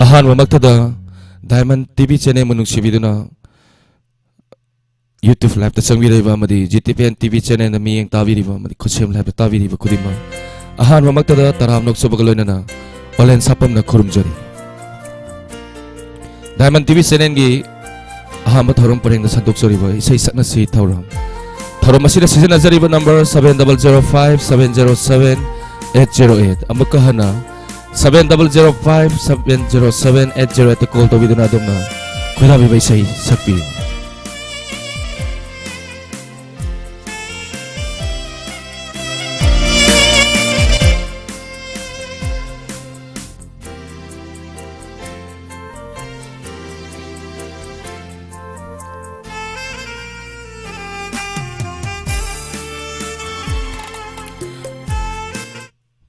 ꯑꯍꯥꯟꯕꯃꯛꯇꯗ diamond TV channel ꯃꯅꯨꯡꯁꯤꯕꯤꯗꯨꯅ YouTube ꯂꯥꯏꯚꯇ ꯆꯪꯕꯤꯔꯤꯕ ꯑꯃꯗꯤ GTPN TV ꯆꯦꯅꯦꯜꯗ ꯃꯤꯠꯌꯦꯡ ꯇꯥꯕꯤꯔꯤꯕ ꯑꯃꯗꯤ ꯈꯨꯠꯁꯦꯝ ꯂꯥꯏꯚꯇ ꯇꯥꯕꯤꯔꯤꯕ ꯈꯨꯗꯤꯡꯃꯛ ꯑꯍꯥꯟꯕꯃꯛꯇꯗ ꯇꯔꯥꯝ ꯅꯣꯛꯆꯕꯒ ꯂꯣꯏꯅꯅ ꯑꯣꯂꯦꯟ ꯁꯥꯄꯝꯅ ꯈꯨꯔꯨꯝꯖꯔꯤ꯫ ꯗꯥꯏꯃꯟ TV ꯆꯦꯅꯦꯜꯒꯤ ꯑꯍꯥꯟꯕ ꯊꯧꯔꯝ ꯄꯔꯦꯡꯗ ꯁꯟꯗꯣꯛꯆꯔꯤꯕ ꯏꯁꯩ ꯁꯛꯅꯁꯤ ꯊꯧꯔꯝ ꯑꯁꯤꯗ ꯁꯤꯖꯤꯟꯅꯖꯔꯤꯕ ꯅꯝꯕꯔ 7005707808 ꯑꯃꯨꯛꯀ ꯍꯟꯅ 7005707808 ꯀꯣꯜ ꯇꯧꯕꯤꯗꯨꯅ ꯑꯗꯣꯝꯅ ꯈꯣꯏꯗꯥꯕꯤꯕ ꯏꯁꯩ ꯁꯛꯄꯤꯌꯨ꯫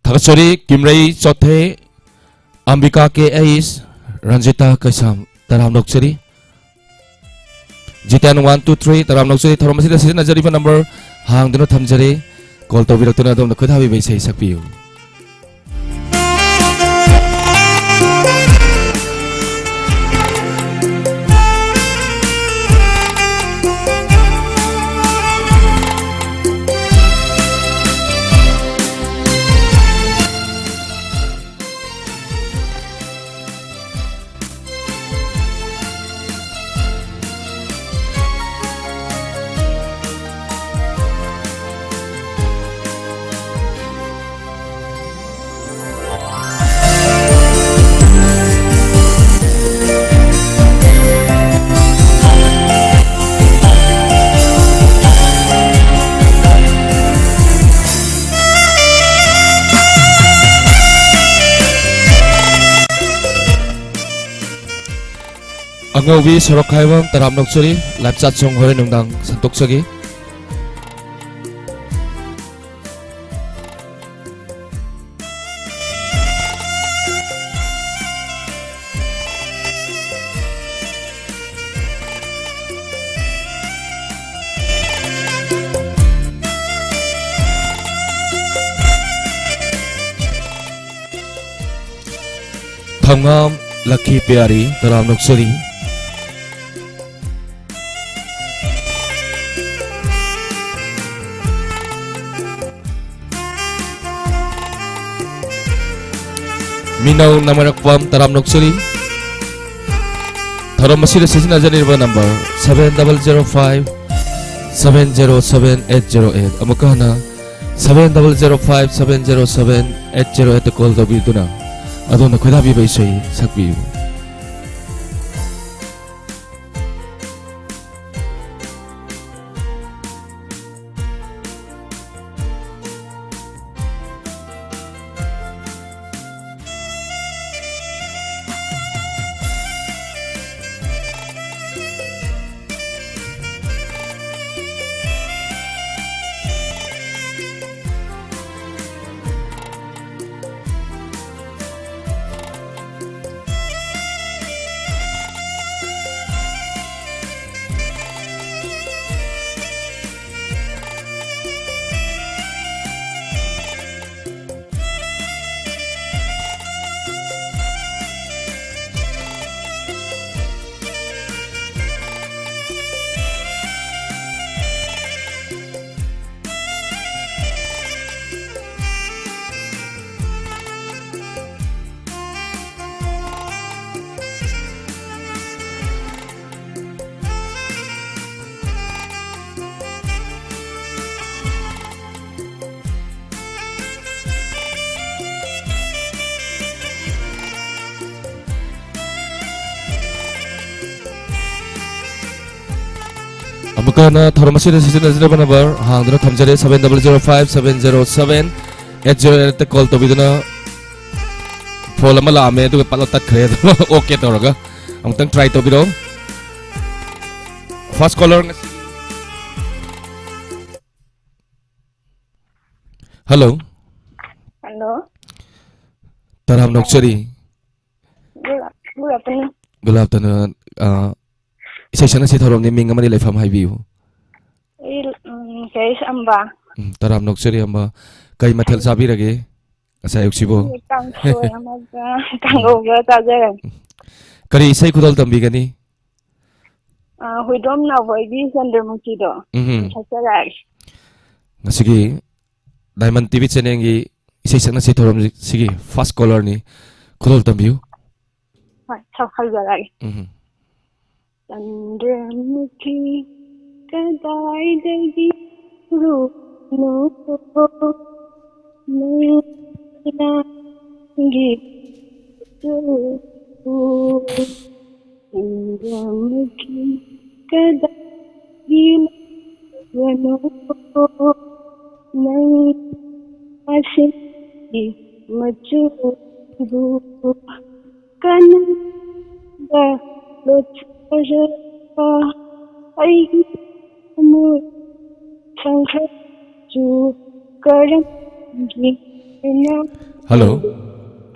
थागचरी किमरई चौथे अंबिका के एस रंजिता कैसाम तराम नोक्चरी जितान 123 तराम नोक्चरी थरम मसिदा सिजनजरीबा नंबर हांगदुना थमजरे कॉल तौबिरक्तुना अदोमना खुदाबिबा इसाई सकपियु। अंगौबी सरखाइबम तराम नोक्चरी लाइव चाट सॉन्ग होरे नुंगदांग संतोक्सगी थंगाम लकी प्यारी तराम नोक्चरी Minau Namarakpam Taram Noksuri Tharam Masida Sizinajaniba number 7005707808 Amukana 7005707808 call the Biduna Adona Kudabi Baisai Sakbi. Amukana Tharamasi Sizinajaniba number Hangduna Thamjare 7005707808 call to Biduna Polamala me to Palata Cred. Okay, Toraga. I'm going to try to be first caller. Hello. Hello. Taram Nokchari. Good afternoon. Good afternoon. Session si thorom ni minga mani lefam hai view. Case amba. Taram Nokchari amba kai mathel sabi rage. Asa yuksibo. Kang soy amaga kang over tajer. Kari isay kudol tambigani? Huidom Navoigi Chandramukhito. Saksarai. Ngasigi Diamond TV channel gi isay sakna si thorom sigi first caller ni kudol tambiu. Hoi, Saksarai. Chandramukhi Kadaidagi Runo Nangi Chandramukhi Kadaidagi Runo Nangi Machu Kananda Lochara Aigi Amu Sankha Chu Karam Hello.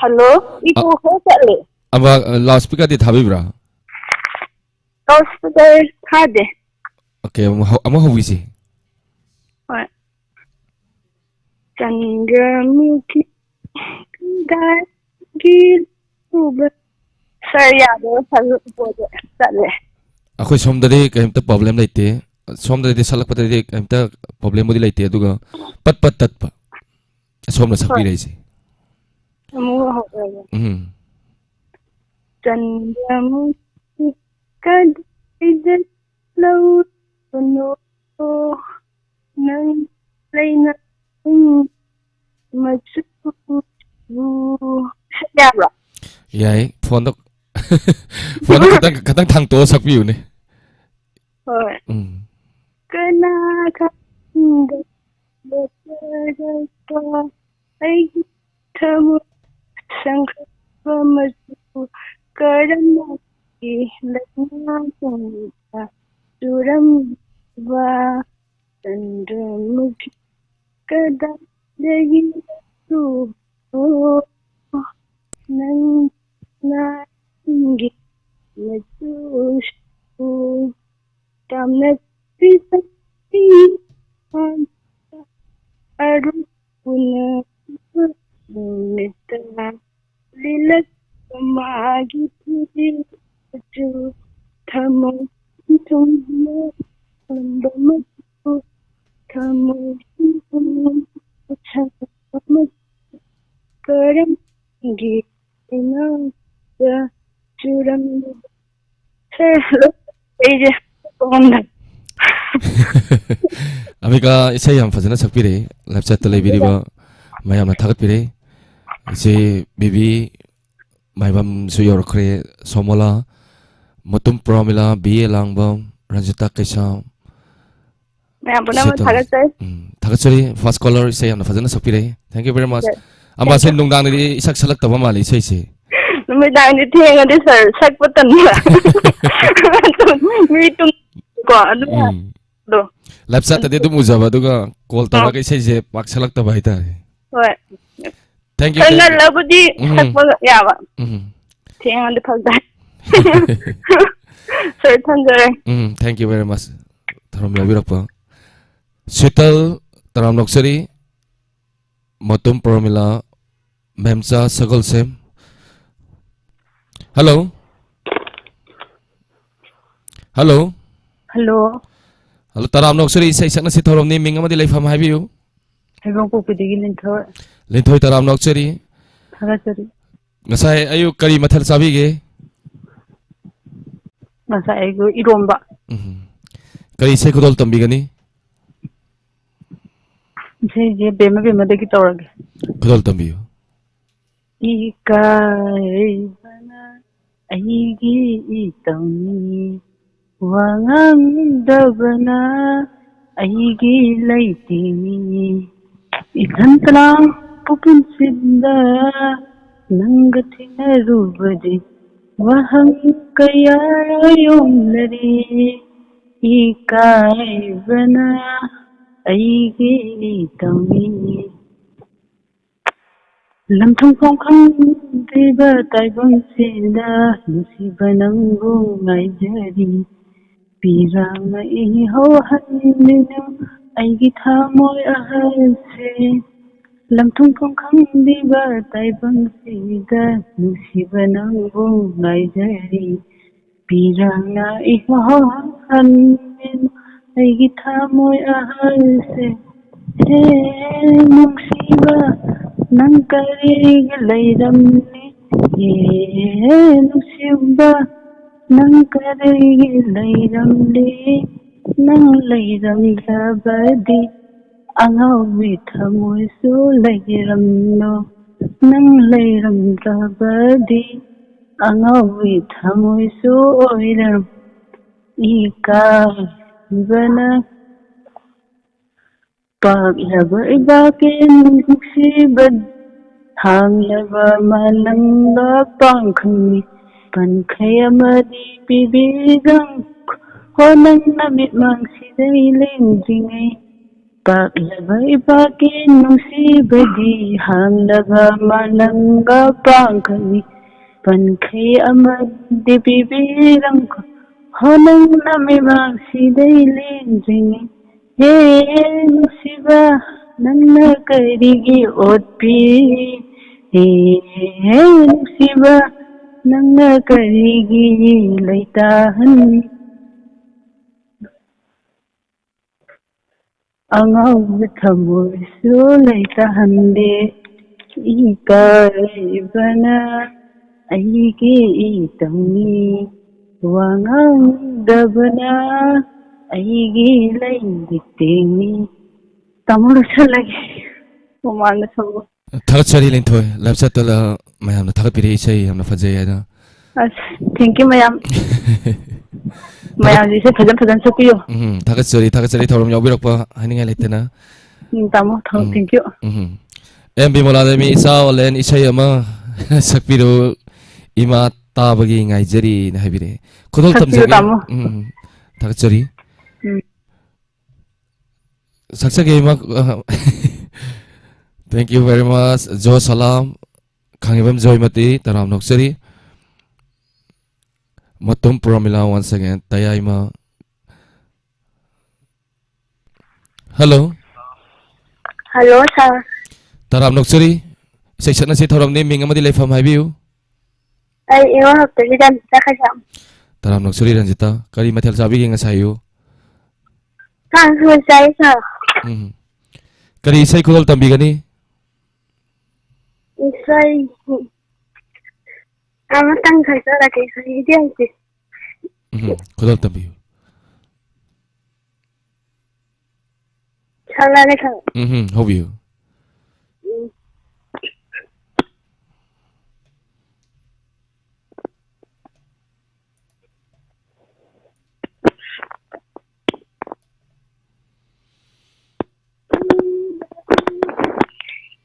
Hello, Iku Hosale. Aba loudspeaker di thabibra. Hospital Hade. Okay, amo hawisi. Hoi. Chandramukhi Kadaidagi Runo Sir Yado Sale. Akhoi somdari kaimta problem laite. Somdari salak patari kaimta problem modi laite aduga pat tatpa. Somna sakpi raisi. Amu Hosale. Chandramukhi Kadaidagi Runo Nangi Machu Yabra. Yai phone dok phone dok katang thang to sakpi uni. Hoi. Kana Kanda Lochara Aigi Amu Sankha Machu Karam Suram Va Chandramukhi Kadaidagi Runo Nangi Machu Tamna Pisati Aruna Nita Lilat Magi Ju Tamo Tumma Lambamachu Tamo Chama Karam Gina Churam Hello Age Konda Amika isay yam fazana sakpire live chat tale biriba mayam na thagat pire ise bibi maibam su yorkre somola motum promila bi langbam ranjita kaisa Ma'am Bunama Thagatai. Thagatsari first caller isay yam na fazana sakpire. Thank you very much. Amba sen nungdang ni isak salak taba mali isay se. Numidang ni Tiang and Sir Sakpatan. Me too. Do. Live chat tade dum uzaba duga call tara ka isay se pak salak taba ita. Hoi. Thank you. Kanga labudi sakpa yawa. Tiang and the Pagda. Sir Tanjare. Thank you very much. Tharom yabirapa. Shetal Taram Noksari Motum Promila Memsa Sagol Sem. Hello. Hello. Hello. Hello Taram Noksari say sakna si thorom ni minga madi laifam habiu. Hebang po pidigi linthor. Linthoi Taram Noksari. Thagatsari. Ngasai ayu kari mathal sabige. Masa ego iromba. Kari se kudol tambigani. Je bema degi tawrage. Kudol tambiu. Ikai bana aigi itawni wangang dabana aigi laitini itantlang pupunsidda nangatina rubadi wahang kaya yomlari ikai bana aigi itawni Lamthong phong khang tiba taibang sida nasiba nanggo ngai jari pirang ai ho haninu ai gi thamoy ahal se lam thung phong khangdiba taibangsida nungsiba nangbu ngaijari pirangna ihahanin aigi thamoy ahalse he nungsiba nang kariga layramni he nungsiba nang kariga layramni nang layramdabadi angawi thamoysu layramno nang layramdabadi angawi thamoysu oiram ikabana paglaba ibakin nuksibad hanglaba malangba pangkhani pankhayamadi pibidang honang namit mangsiday lengdingay paglaba ibakin nuksibadi hanglaba malangba pangkhani pankhayamadi pibidang honang namit mangsiday lengdingay he nungsiba nangna karigi otpi he nungsiba nangna karigi laytahan angaw thamoysu laytahande ikaibana aigi itangni wangangdabana aigi layditingni tamul chalagi umana sabu Thagatsari linthoy lapsatala mayamna thagapire isai yamna fajay ada. as thank you mayam mayam jise phajan sakiyo thagatsari thorom yawbirakpa haninga letena. tamo thank you MB Moladami isa olen isai ama sakpiro ima tabagi ngaijari na habire khodol tamjage thagatsari saksage ima thank you very much Jo Salam Khangibam Joymati Taram Noksari Matum Pramila once again Tayaima. Hello sir Taram Noksari section na si thoram ni minga madi lefam haibiu ai iyo hapte dan takasam Taram Noksari Ranjita kari mathel sabi ge ngasayu kan sai sir kari sai khodol tambi gani isai amatang khaisa la ke sai diang ki khodol tambi chala le kha hobiu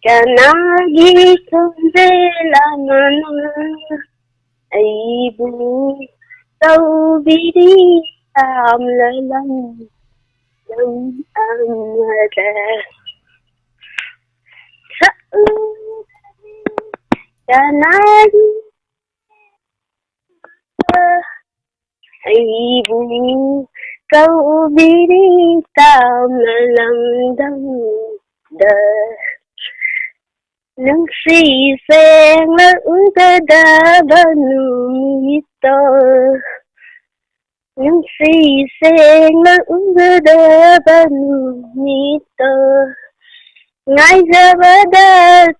kanagi kundela mana aibu tawbiri amlalam lam amada kanagi aibu tawbiri amlalam dam da nung si sen la ugada banumito nung si sen la ugada banumito ngai zabada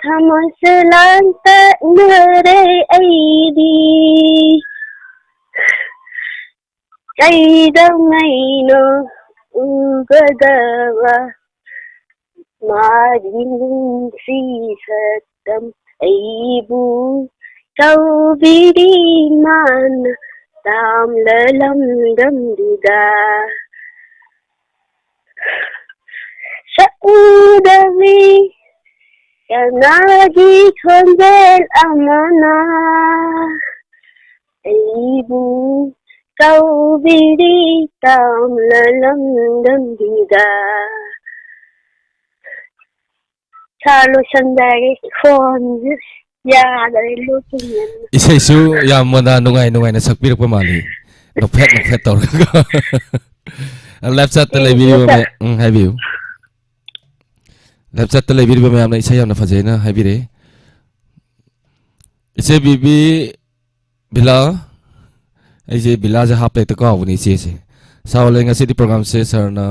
thamaslanta nare aidi kai dam ngai no ugadawa Maring si satam aibu tawbiri man tam lalam dam dida Saudawi kanagi kondel amana aibu tawbiri tam lalam dam dida Charlo sandari phone ya dari lutin isai su yamana nungai na sakpirpa mali nokphet tor left side tele video me hai view ꯂꯦꯞ ꯆꯠꯇ ꯂꯩꯕꯤꯔꯤꯕ ꯃꯌꯥꯝꯅ ꯏꯁꯩ ꯌꯥꯝꯅ ꯐꯖꯩꯅ ꯍꯥꯏꯕꯤꯔꯦ ꯏꯆꯦ ꯕꯤꯕꯤ ꯕꯤꯂꯥ ꯑꯩꯁꯦ ꯕꯤꯂꯥꯁꯦ ꯍꯥꯞꯇ ꯀꯥꯎꯕꯅꯤ ꯏꯆꯦꯁꯦ ꯁꯥꯎꯂꯦ ꯉꯁꯤꯗꯤ ꯄ꯭ꯔꯣꯒ꯭ꯔꯥꯝꯁꯦ ꯁꯥꯔꯅ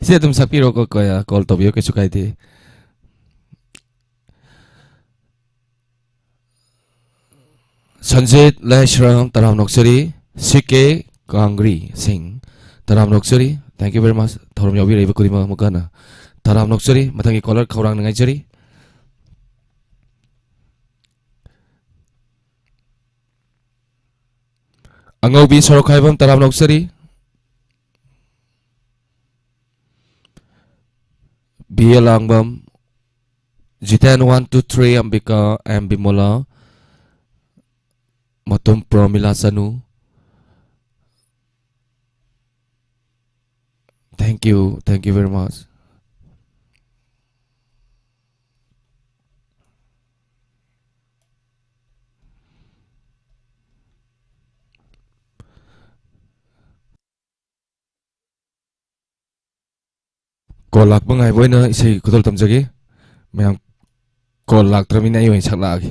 ꯏꯆꯦ ꯑꯗꯨꯝ ꯁꯛꯄꯤꯔꯣꯀꯣ ꯀꯣꯜ ꯇꯧꯕꯤꯌꯣ ꯀꯩꯁꯨ ꯀꯥꯏꯗꯦ संजीत लहेश्रम तराम नोक्सरी सीके कांगरी सिंह तराम नोक्सरी थैंक यू वेरी मच थोरम यावी रेबा कुरिमा मुकाना तराम नोक्सरी मथंगी कॉलर खौरांग नंगाइजरी अंगौबी सरोखाइबम तराम नोक्सरी बियलांगबम Jiten 1 2 3 Ambika M Bimola Matum Pramila Sanu. Thank you very much. Call lak bangai boina isai kudol tamjagi. Mayam call lak tramina iyo insak lagi.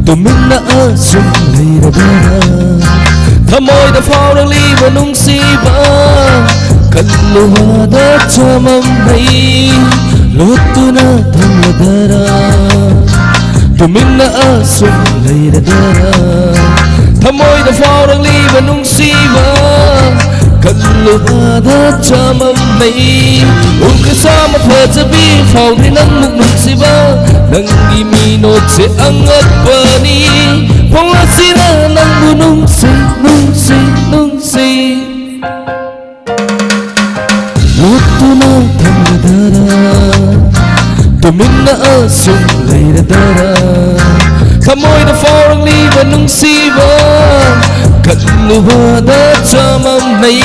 Tumina asum leirabara Thamoy da faurang liba nung siba Kalluha da chamam hai Lutuna thamladara Tumina asum leirabara Thamoy da faurang liba nung siba Kalluha da chamam hai Ukasama phajabi fauri nang muk nung siba Nangi minot se angat pani Pangasina nang bunung se Lutuna thamladara Tumina asum leiradara Thamoy da faurang liba nung siba Kalluha da chamam hai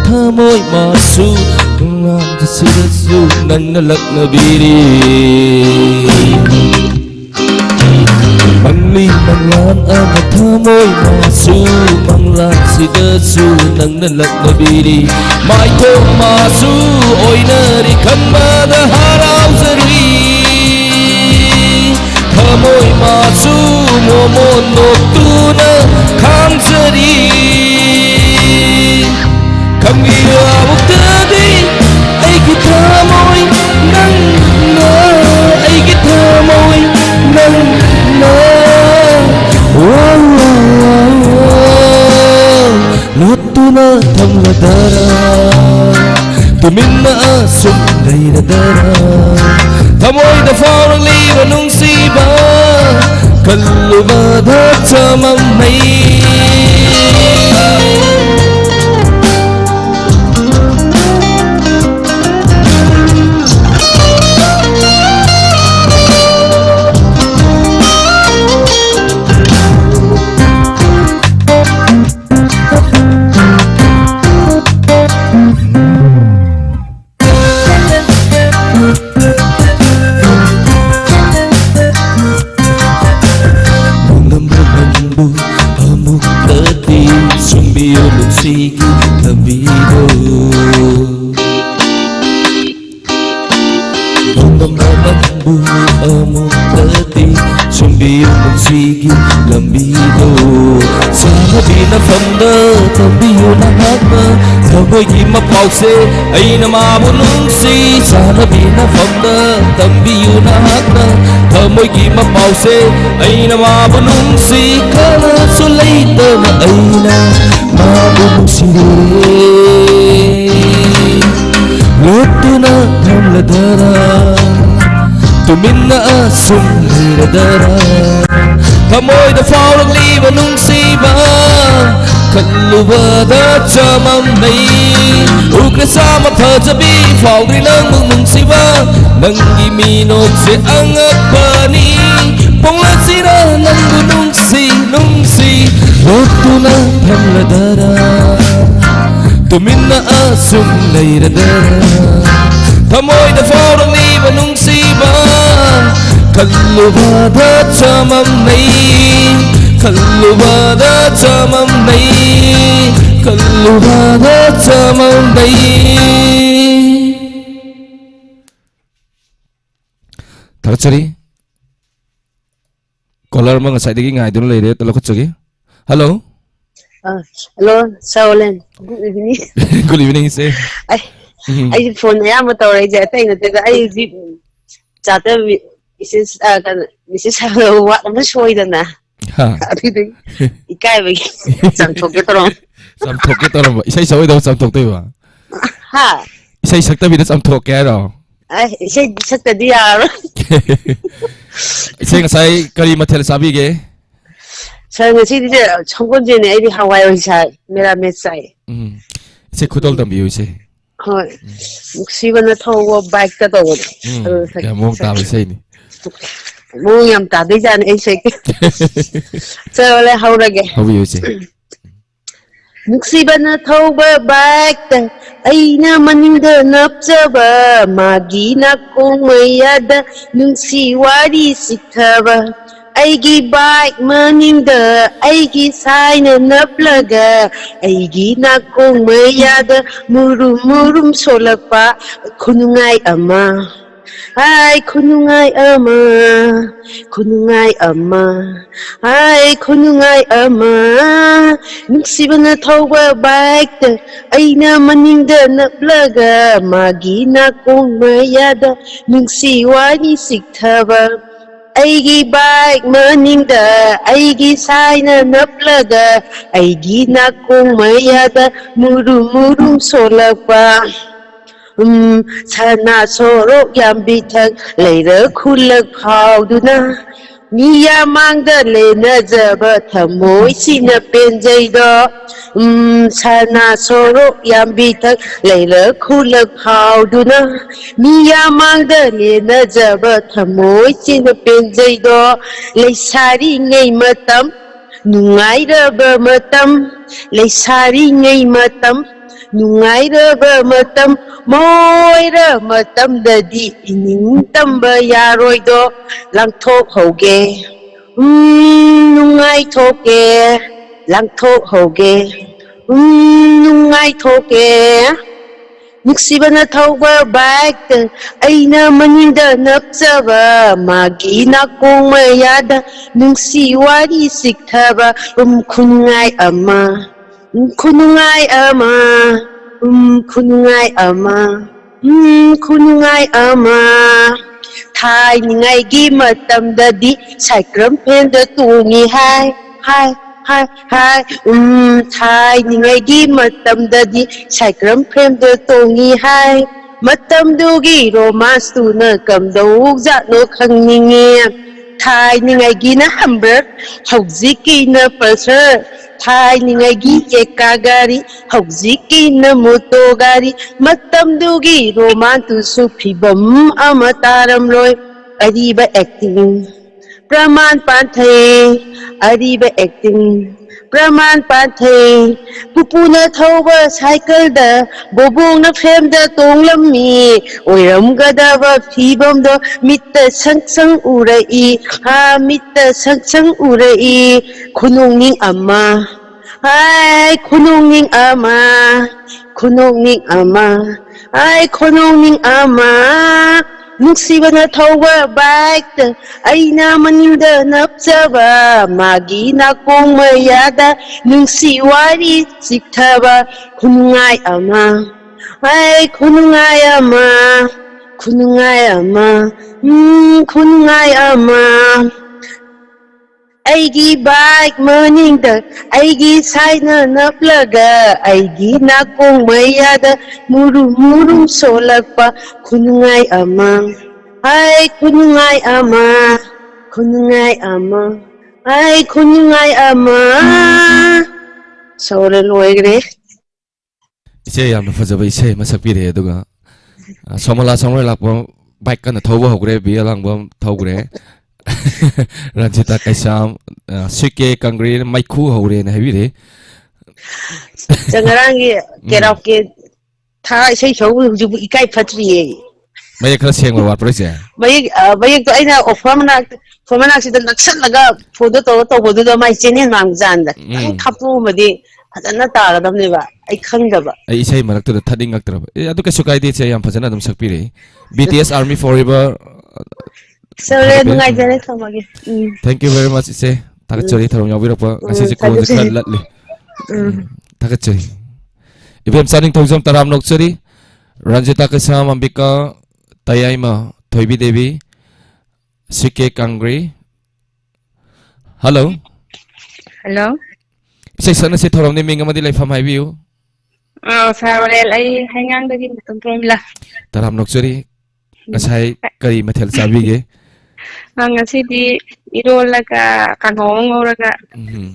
Thamoy masu ngam jasidasu nanalak nabiri Mangli manglan ama thamoy masu manglan sidasu nanalak nabiri Mai to masu oinari khanmada harauzari Thamoy masu momon notuna khamjari Kambiyo abukdadi ay kitamoy nang na ay kitamoy nang na Lutuna thamladara Tumina asum leiradara Thamoy da faurang liba nung siba Kalluba da chamam hai Amuk tadi sumbiyo lunsigi tabido ꯑꯃꯨꯛꯇꯗꯤ ꯆꯨꯝꯕꯤꯌꯨ ꯄꯨꯟꯁꯤꯒꯤ ꯂꯝꯕꯤꯗꯣ ꯆꯥꯅꯕꯤꯅ ꯐꯝꯗ ꯇꯝꯕꯤꯌꯨ ꯅꯍꯥꯛꯅ ꯊꯃꯣꯏꯒꯤ ꯃꯄꯥꯎꯁꯦ ꯑꯩꯅ ꯃꯥꯕꯨ ꯅꯨꯡꯁꯤ ꯆꯥꯅꯕꯤꯅ ꯐꯝꯗ ꯇꯝꯕꯤꯌꯨ ꯅꯍꯥꯛꯅ ꯊꯃꯣꯏꯒꯤ ꯃꯄꯥꯎꯁꯦ ꯑꯩꯅ ꯃꯥꯕꯨ ꯅꯨꯡꯁꯤ ꯀꯅꯥꯁꯨ ꯂꯩꯇꯅ ꯑꯩꯅ ꯃꯥꯕꯨ ꯅꯨꯡꯁꯤꯔꯦ ꯂꯣꯠꯇꯨꯅ ꯊꯝꯂꯗꯔꯥ ꯇꯨꯃꯤꯟꯅ ꯑꯁꯨꯝ ꯂꯩꯔꯗꯔꯥ ꯊꯃꯣꯏꯗ ꯐꯥꯎꯔꯛꯂꯤꯕ ꯅꯨꯡꯁꯤꯕ ꯈꯜꯂꯨꯕꯗ ꯆꯃꯝꯅꯩ ꯎꯈ꯭ꯔꯦ ꯆꯥꯝꯃ ꯐꯖꯕꯤ ꯐꯥꯎꯗ꯭ꯔꯤ ꯅꯪꯕꯨ ꯅꯨꯡꯁꯤꯕ ꯅꯪꯒꯤ ꯃꯤꯅꯣꯛꯁꯦ ꯑꯉꯛꯄꯅꯤ ꯄꯣꯡꯂꯁꯤꯔ ꯅꯪꯕꯨ ꯅꯨꯡꯁꯤ ꯅꯨꯡꯁꯤ ꯂꯣꯠꯇꯨꯅ ꯊꯝꯂꯗꯔꯥ ꯇꯨꯃꯤꯟꯅ ꯑꯁꯨꯝ ꯂꯩꯔꯗꯔꯥ ꯊꯃꯣꯏꯗ ꯐꯥꯎꯔꯛꯂꯤꯕ ꯅꯨꯡꯁꯤꯕ ꯈꯜꯂꯨꯕꯗ ꯆꯃꯝꯅꯩ ꯈꯜꯂꯨꯕꯗ ꯆꯃꯝꯅꯩ ꯈꯜꯂꯨꯕꯗ ꯆꯃꯝꯅꯩ ꯊꯥꯒꯠꯆꯔꯤ ꯀꯣꯂꯔ ꯑꯃ ꯉꯁꯥꯏꯗꯒꯤ ꯉꯥꯏꯗꯨꯅ ꯂꯩꯔꯦ ꯂꯧꯈꯠꯆꯒꯦ ꯍꯜꯂꯣ ꯍꯜꯂꯣ ꯁꯥꯎꯂꯦꯟ ꯒꯨꯗ ꯏꯚꯤꯅꯤꯡ ꯒꯨꯗ ꯏꯚꯤꯅꯤꯡ ꯏꯆꯦ ꯑꯩꯁꯦ ꯐꯣꯟ ꯑꯌꯥꯝꯕ ꯇꯧꯔꯛꯏꯁꯦ ꯑꯇꯩ ꯅꯠꯇꯦꯗ ꯑꯩ ꯍꯧꯖꯤꯛ ꯆꯥꯇ ꯃꯤꯁꯦꯁ ꯋꯥꯠ ꯑꯃ ꯁꯣꯏꯗꯅ ꯑꯗꯨꯗꯒꯤ ꯏꯀꯥꯏꯕꯒꯤ ꯆꯥꯝꯊꯣꯛꯀꯦ ꯇꯧꯔꯝ ꯆꯥꯝꯊꯣꯛꯀꯦ ꯇꯧꯔꯝꯕ ꯏꯁꯩ ꯁꯛꯑꯣꯏꯗꯕ ꯆꯥꯝꯊꯣꯛꯇꯣꯏꯕ ꯍꯥ ꯏꯁꯩ ꯁꯛꯇꯕꯤꯗ ꯆꯥꯝꯊꯣꯛꯀꯦ ꯍꯥꯏꯔꯣ ꯏꯁꯩ ꯁꯛꯇꯗꯤ ꯌꯥꯔꯔꯣꯏ ꯏꯆꯦ ꯉꯁꯥꯏ ꯀꯔꯤ ꯃꯊꯦꯜ ꯆꯥꯕꯤꯒꯦ ꯁꯥꯔ ꯉꯁꯤꯗꯤ ꯁꯪꯒꯣꯜꯁꯦꯅꯦ ꯑꯩꯗꯤ ꯍꯋꯥꯏ ꯑꯣꯏꯅ ꯆꯥꯏ ꯃꯦꯔꯥꯃꯦꯁ ꯆꯥꯏ ꯏꯆꯦ ꯈꯨꯗꯣꯜ ꯇꯝꯕꯤꯌꯨ ꯏꯆꯦ ꯍꯣꯏ ꯅꯨꯡꯁꯤꯕꯅ ꯊꯧꯕ ꯕꯥꯏꯛꯇ ꯇꯧꯕꯗꯣ ꯀꯌꯥ ꯃꯑꯣꯡ ꯇꯥꯕ ꯏꯁꯩꯅꯤ ꯃꯑꯣꯡ ꯌꯥꯝ ꯇꯥꯗꯣꯏꯖꯥꯠꯅꯤ ꯑꯩ ꯁꯛꯀꯦ ꯆꯠꯂꯦ ꯍꯧꯔꯒꯦ ꯍꯧꯕꯤꯌꯨ ꯏꯆꯦ ꯅꯨꯡꯁꯤꯕꯅ ꯊꯧꯕ ꯕꯥꯏꯛꯇ ꯑꯩꯅ ꯃꯅꯤꯡꯗ ꯅꯞꯆꯕ ꯃꯥꯒꯤ ꯅꯥꯀꯣꯡ ꯃꯌꯥꯗ ꯅꯨꯡꯁꯤ ꯋꯥꯔꯤ ꯆꯤꯊꯕ ꯑꯩꯒꯤ ꯕꯥꯏꯛ ꯃꯅꯤꯡꯗ ꯑꯩꯒꯤ ꯁꯥꯏꯅ ꯅꯞꯂꯒ ꯑꯩꯒꯤ ꯅꯥꯀꯣꯡ ꯃꯌꯥꯗ ꯃꯨꯔꯨꯝ ꯃꯨꯔꯨꯝ ꯁꯣꯜꯂꯛꯄ ꯈꯨꯅꯨꯡꯉꯥꯏ ꯑꯃ ꯍꯥꯏ ꯈꯨꯅꯨꯡꯉꯥꯏ ꯑꯃ ꯈꯨꯅꯨꯡꯉꯥꯏ ꯑꯃ ꯍꯥꯏ ꯈꯨꯅꯨꯡꯉꯥꯏ ꯑꯃ ꯅꯨꯡꯁꯤꯕꯅ ꯊꯧꯕ ꯕꯥꯏꯛꯇ ꯑꯩꯅ ꯃꯅꯤꯡꯗ ꯅꯞꯂꯒ ꯃꯥꯒꯤ ꯅꯥꯀꯣꯡ ꯃꯌꯥꯗ ꯅꯨꯡꯁꯤ ꯋꯥꯔꯤ ꯆꯤꯊꯕ ꯑꯩꯒꯤ ꯕꯥꯏꯛ ꯃꯅꯤꯡꯗ ꯑꯩꯒꯤ ꯁꯥꯏꯅ ꯅꯞꯂꯒ ꯑꯩꯒꯤ ꯅꯥꯀꯣꯡ ꯃꯌꯥꯗ ꯃꯨꯔꯨꯝ ꯃꯨꯔꯨꯝ ꯁꯣꯜꯂꯛꯄ ꯁꯅꯥ ꯁꯣꯔꯣꯛ ꯌꯥꯝꯕꯤꯊꯛ ꯂꯩꯔ ꯈꯨꯜꯂꯛ ꯐꯥꯎꯗꯨꯅ ꯃꯤꯌꯥꯃꯥꯡꯗ ꯂꯩꯅꯖꯕ ꯊꯃꯣꯏꯁꯤꯅ ꯄꯦꯟꯖꯩꯗꯣ ꯁꯅꯥ ꯁꯣꯔꯣꯛ ꯌꯥꯝꯕꯤꯊꯛ ꯂꯩꯔ ꯈꯨꯜꯂꯛ ꯐꯥꯎꯗꯨꯅ ꯃꯤꯌꯥꯃꯥꯡꯗ ꯂꯦꯅꯖꯕ ꯊꯃꯣꯏꯁꯤꯅ ꯄꯦꯟꯖꯩꯗꯣ ꯂꯩꯁꯥꯔꯤꯉꯩ ꯃꯇꯝ ꯅꯨꯡꯉꯥꯏꯔꯕ ꯃꯇꯝ ꯂꯩꯁꯥꯔꯤꯉꯩ ꯃꯇꯝ ꯅꯨꯡꯉꯥꯏꯔꯕ ꯃꯇꯝ ꯃꯣꯏꯔ ꯃꯇꯝꯗꯗꯤ ꯏꯅꯤꯡꯇꯝꯕ ꯌꯥꯔꯣꯏꯗꯣ ꯂꯥꯡꯊꯣꯛꯍꯧꯒꯦ ꯅꯨꯡꯉꯥꯏꯊꯣꯛꯀꯦ ꯂꯥꯡꯊꯣꯛꯍꯧꯒꯦ ꯅꯨꯡꯉꯥꯏꯊꯣꯛꯀꯦ ꯅꯨꯡꯁꯤꯕꯅ ꯊꯧꯕ ꯕꯥꯏꯛꯇ ꯑꯩꯅ ꯃꯅꯤꯡꯗ ꯅꯞꯆꯕ ꯃꯥꯒꯤ ꯅꯥꯀꯣꯡ ꯃꯌꯥꯗ ꯅꯨꯡꯁꯤ ꯋꯥꯔꯤ ꯆꯤꯊꯕ ꯈꯨꯅꯨꯡꯉꯥꯏ ꯑꯃ ꯈꯨꯅꯨꯡꯉꯥꯏ ꯑꯃ ꯈꯨꯅꯨꯡꯉꯥꯏ ꯑꯃ ꯈꯨꯅꯨꯡꯉꯥꯏ ꯑꯃ ꯊꯥꯏꯅꯤꯡꯉꯥꯏꯒꯤ ꯃꯇꯝꯗꯗꯤ ꯁꯥꯏꯀ꯭ꯔꯝ ꯐꯦꯟꯗ ꯇꯣꯡꯉꯤ ꯍꯥꯏ ꯍꯥꯏ ꯍꯥꯏ ꯍꯥꯏ ꯊꯥꯏꯅꯤꯡꯉꯥꯏꯒꯤ ꯃꯇꯝꯗꯗꯤ ꯁꯥꯏꯀ꯭ꯔꯝ ꯐ꯭ꯔꯦꯝꯗ ꯇꯣꯡꯉꯤ ꯍꯥꯏ ꯃꯇꯝꯗꯨꯒꯤ ꯔꯣꯃꯥꯟꯁꯇꯨꯅ ꯀꯝꯗꯧꯖꯥꯠꯅꯣ ꯈꯪꯅꯤꯡꯉꯤ ꯊꯥꯏꯅꯤꯡꯉꯥꯏꯒꯤꯅ ꯍꯝꯕꯔ ꯍꯧꯖꯤꯛꯀꯤꯅ ꯄꯜꯁꯔ ꯊꯥꯏꯅꯤꯡꯉꯥꯏꯒꯤ ꯑꯦꯀꯥ ꯒꯥꯔꯤ ꯍꯧꯖꯤꯛꯀꯤꯅ ꯃꯣꯇꯣ ꯒꯥꯔꯤ ꯃꯇꯝꯗꯨꯒꯤ ꯔꯣꯃꯥꯟꯇꯨꯁꯨ ꯐꯤꯕꯝ ꯑꯃ ꯇꯥꯔꯝꯂꯣꯏ ꯑꯔꯤꯕ ꯑꯦꯛꯇꯤꯡ ꯄ꯭ꯔꯃꯥꯟ ꯄꯥꯟꯊꯩ ꯑꯔꯤꯕ ꯑꯦꯛꯇꯤꯡ ꯄ꯭ꯔꯃꯥꯟ ꯄꯥꯟꯊꯩ ꯄꯨꯄꯨꯅ ꯊꯧꯕ ꯁꯥꯏꯀꯜꯗ ꯕꯣꯕꯣꯡꯅ ꯐ꯭ꯔꯦꯝꯗ ꯇꯣꯡꯂꯝꯃꯤ ꯑꯣꯏꯔꯝꯒꯗꯕ ꯐꯤꯕꯝꯗꯣ ꯃꯤꯠꯇ ꯁꯪ ꯁꯪ ꯎꯔꯛꯏ ꯃꯤꯠꯇ ꯁꯪ ꯁꯪ ꯎꯔꯛꯏ ꯈꯨꯅꯨꯡꯅꯤꯡ ꯑꯃ ꯍꯥꯏ ꯈꯨꯅꯨꯡꯅꯤꯡ ꯑꯃ ꯈꯨꯅꯨꯡꯅꯤꯡ ꯑꯃ ꯈꯨꯅꯨꯡꯅꯤꯡ ꯑꯃ ꯅꯨꯡꯁꯤꯕꯅ ꯊꯧꯕ ꯕꯥꯏꯛꯇ ꯑꯩꯅ ꯃꯅꯤꯡꯗ ꯅꯞꯆꯕ ꯃꯥꯒꯤ ꯅꯥꯀꯣꯡ ꯃꯌꯥꯗ ꯅꯨꯡꯁꯤ ꯋꯥꯔꯤ ꯆꯤꯛꯊꯕ ꯈꯨꯅꯨꯡꯉꯥꯏ ꯑꯃ ꯍꯥꯏ ꯈꯨꯅꯨꯡꯉꯥꯏ ꯑꯃ ꯈꯨꯅꯨꯡꯉꯥꯏ ꯑꯃ ꯈꯨꯅꯨꯡꯉꯥꯏ ꯑꯃ ꯑꯩꯒꯤ ꯕꯥꯏꯛ ꯃꯅꯤꯡꯗ ꯑꯩꯒꯤ ꯁꯥꯏꯅ ꯅꯞꯂꯒ ꯑꯩꯒꯤ ꯅꯥꯀꯣꯡ ꯃꯌꯥꯗ ꯃꯨꯔꯨꯝ ꯃꯨꯔꯨꯝ ꯁꯣꯜꯂꯛꯄ ꯈꯨꯅꯨꯡꯉꯥꯏ ꯑꯃ ꯍꯥꯏ ꯈꯨꯅꯨꯡꯉꯥꯏ ꯑꯃ ꯈꯨꯅꯨꯡꯉꯥꯏ ꯑꯃ ꯍꯥꯏ ꯈꯨꯅꯨꯡꯉꯥꯏ ꯑꯃ ꯁꯧꯔ ꯂꯣꯏꯈ꯭ꯔꯦ ꯏꯆꯦ ꯌꯥꯝꯅ ꯐꯖꯕ ꯏꯁꯩ ꯑꯃ ꯁꯛꯄꯤꯔꯦ ꯑꯗꯨꯒ ꯁꯣꯃꯣꯂꯥ ꯁꯣꯃꯣꯏ ꯂꯥꯛꯄ ꯕꯥꯏꯛ ꯀꯟꯅ ꯊꯧꯕ ꯍꯧꯈ꯭ꯔꯦ ꯕꯤ ꯑꯂꯥꯡꯕ ꯊꯧꯈ꯭ꯔꯦ ꯔꯟꯖꯤꯇꯥ ꯀꯩꯁꯥꯝ ꯁꯤꯀꯦ ꯀꯪꯒ꯭ꯔꯤ ꯃꯩꯈꯨ ꯍꯧꯔꯦꯅ ꯍꯥꯏꯕꯤꯔꯦ ꯉꯔꯥꯡꯒꯤ ꯀꯦꯔꯥꯎꯀꯦ ꯊꯥ ꯏꯁꯩ ꯁꯛꯄ ꯍꯧꯖꯤꯛꯄꯨ ꯏꯀꯥꯏ ꯐꯠꯇ꯭ꯔꯤꯌꯦ ꯃꯌꯦꯛ ꯈꯔ ꯁꯦꯡꯕ ꯋꯥꯠꯄ꯭ꯔꯣ ꯏꯆꯦ ꯃꯌꯦꯛꯇꯣ ꯑꯩꯅ ꯐꯣꯟ ꯃꯅꯥꯛꯁꯤꯗ ꯅꯛꯁꯜꯂꯒ ꯐꯣꯟꯗꯣ ꯇꯧꯔ ꯇꯧꯕꯗꯨꯗ ꯃꯥꯏ ꯆꯦꯅꯦꯜ ꯃꯥꯡꯕꯖꯥꯟꯗ ꯈꯤꯇꯪ ꯊꯥꯞꯇꯣꯛꯑꯝꯃꯗꯤ ꯐꯖꯅ ꯇꯥꯒꯗꯕꯅꯦꯕ ꯑꯩ ꯈꯪꯗꯕ ꯑꯩ ꯏꯁꯩ ꯃꯔꯛꯇꯨꯗ ꯊꯠꯅꯤꯡꯉꯛꯇ꯭ꯔꯕ ꯑꯗꯨ ꯀꯩꯁꯨ ꯀꯥꯏꯗꯦ ꯏꯆꯦ ꯌꯥꯝ ꯐꯖꯅ ꯑꯗꯨꯝ ꯁꯛꯄꯤꯔꯛꯏ BTS ꯑꯥꯔꯃꯤ ꯐꯣꯔ ꯁꯧꯔꯦ ꯅꯨꯡꯉꯥꯏꯖꯔꯦ ꯊꯝꯃꯒꯦ ꯊꯦꯡꯛ ꯌꯨ ꯚꯦꯔꯤ ꯃꯆ ꯏꯆꯦ ꯊꯥꯒꯠꯆꯔꯤ ꯊꯧꯔꯝ ꯌꯥꯎꯕꯤꯔꯛꯄ ꯉꯁꯤꯁꯦ ꯀꯣꯜꯁꯦ ꯈꯔ ꯂꯠꯂꯤ ꯊꯥꯒꯠꯆꯔꯤ ꯏꯕꯦꯝ ꯆꯥꯅꯤꯡ ꯊꯧꯖꯝ ꯇꯔꯥꯝ ꯅꯣꯛꯆꯔꯤ ꯔꯟꯖꯤꯇꯥ ꯀꯩꯁꯥꯝ ꯑꯝꯕꯤꯀꯥ ꯇꯌꯥꯏꯃ ꯊꯣꯏꯕꯤ ꯗꯦꯕꯤ ꯁꯤꯀꯦ ꯀꯪꯒ꯭ꯔꯤ ꯍꯜꯂꯣ Hello. ꯏꯁꯩ ꯁꯛꯅꯁꯤ ꯊꯧꯔꯝꯅꯤ ꯃꯤꯡ ꯑꯃꯗꯤ ꯂꯩꯐꯝ ꯍꯥꯏꯕꯤꯌꯨ Sarwarel ay hangyangdagi matungtong ꯇꯔꯥꯝ ꯅꯣꯛꯆꯔꯤ ꯉꯁꯥꯏ ꯀꯔꯤ ꯃꯊꯦꯜ ꯆꯥꯕꯤꯒꯦ ngasidi irolaga kangong ngoraga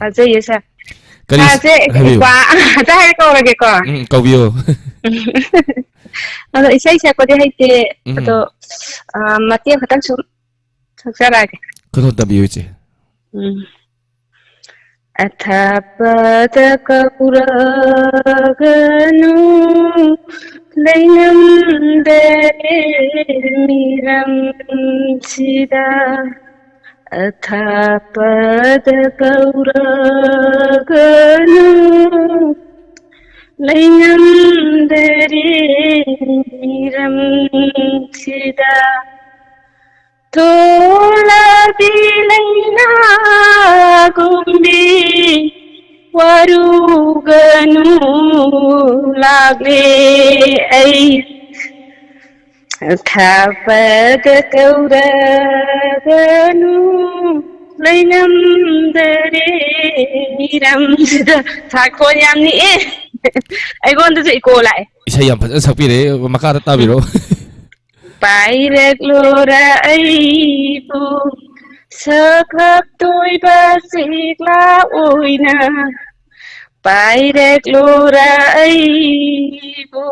ajay sa ꯀꯔꯤ sase ꯍꯥꯏꯕꯤꯌꯨ ikwa ta hay korage ko ꯀꯧꯕꯤꯌꯨ ado isai sa ko di haite ado ꯎꯝ mati khatang sum saksarage ꯈꯨꯗꯣꯜ ꯇꯝꯕꯤꯌꯨ ꯏꯆꯦ ꯑꯊꯥꯞꯄꯗ ꯀꯧꯔꯒꯅꯨ ꯂꯩꯉꯝꯗꯔꯦ ꯃꯤꯔꯝꯁꯤꯗ ꯑꯊꯥꯞꯄꯗ ꯀꯧꯔꯒꯅꯨ ꯂꯩꯉꯝꯗꯔꯦ ꯃꯤꯔꯝꯁꯤꯗ Toladi laina gumbi waruganu lagle ai thapad kauraganu lainam dare miram thakho yamni ai gonda se iko lai ꯏꯁꯩ ꯌꯥꯝ ꯐꯖꯅ ꯁꯛꯄꯤꯔꯦ ꯃꯈꯥꯗ ꯇꯥꯕꯤꯔꯣ Paireglora aibu sakhap toiba sigla oina Paireglora aibu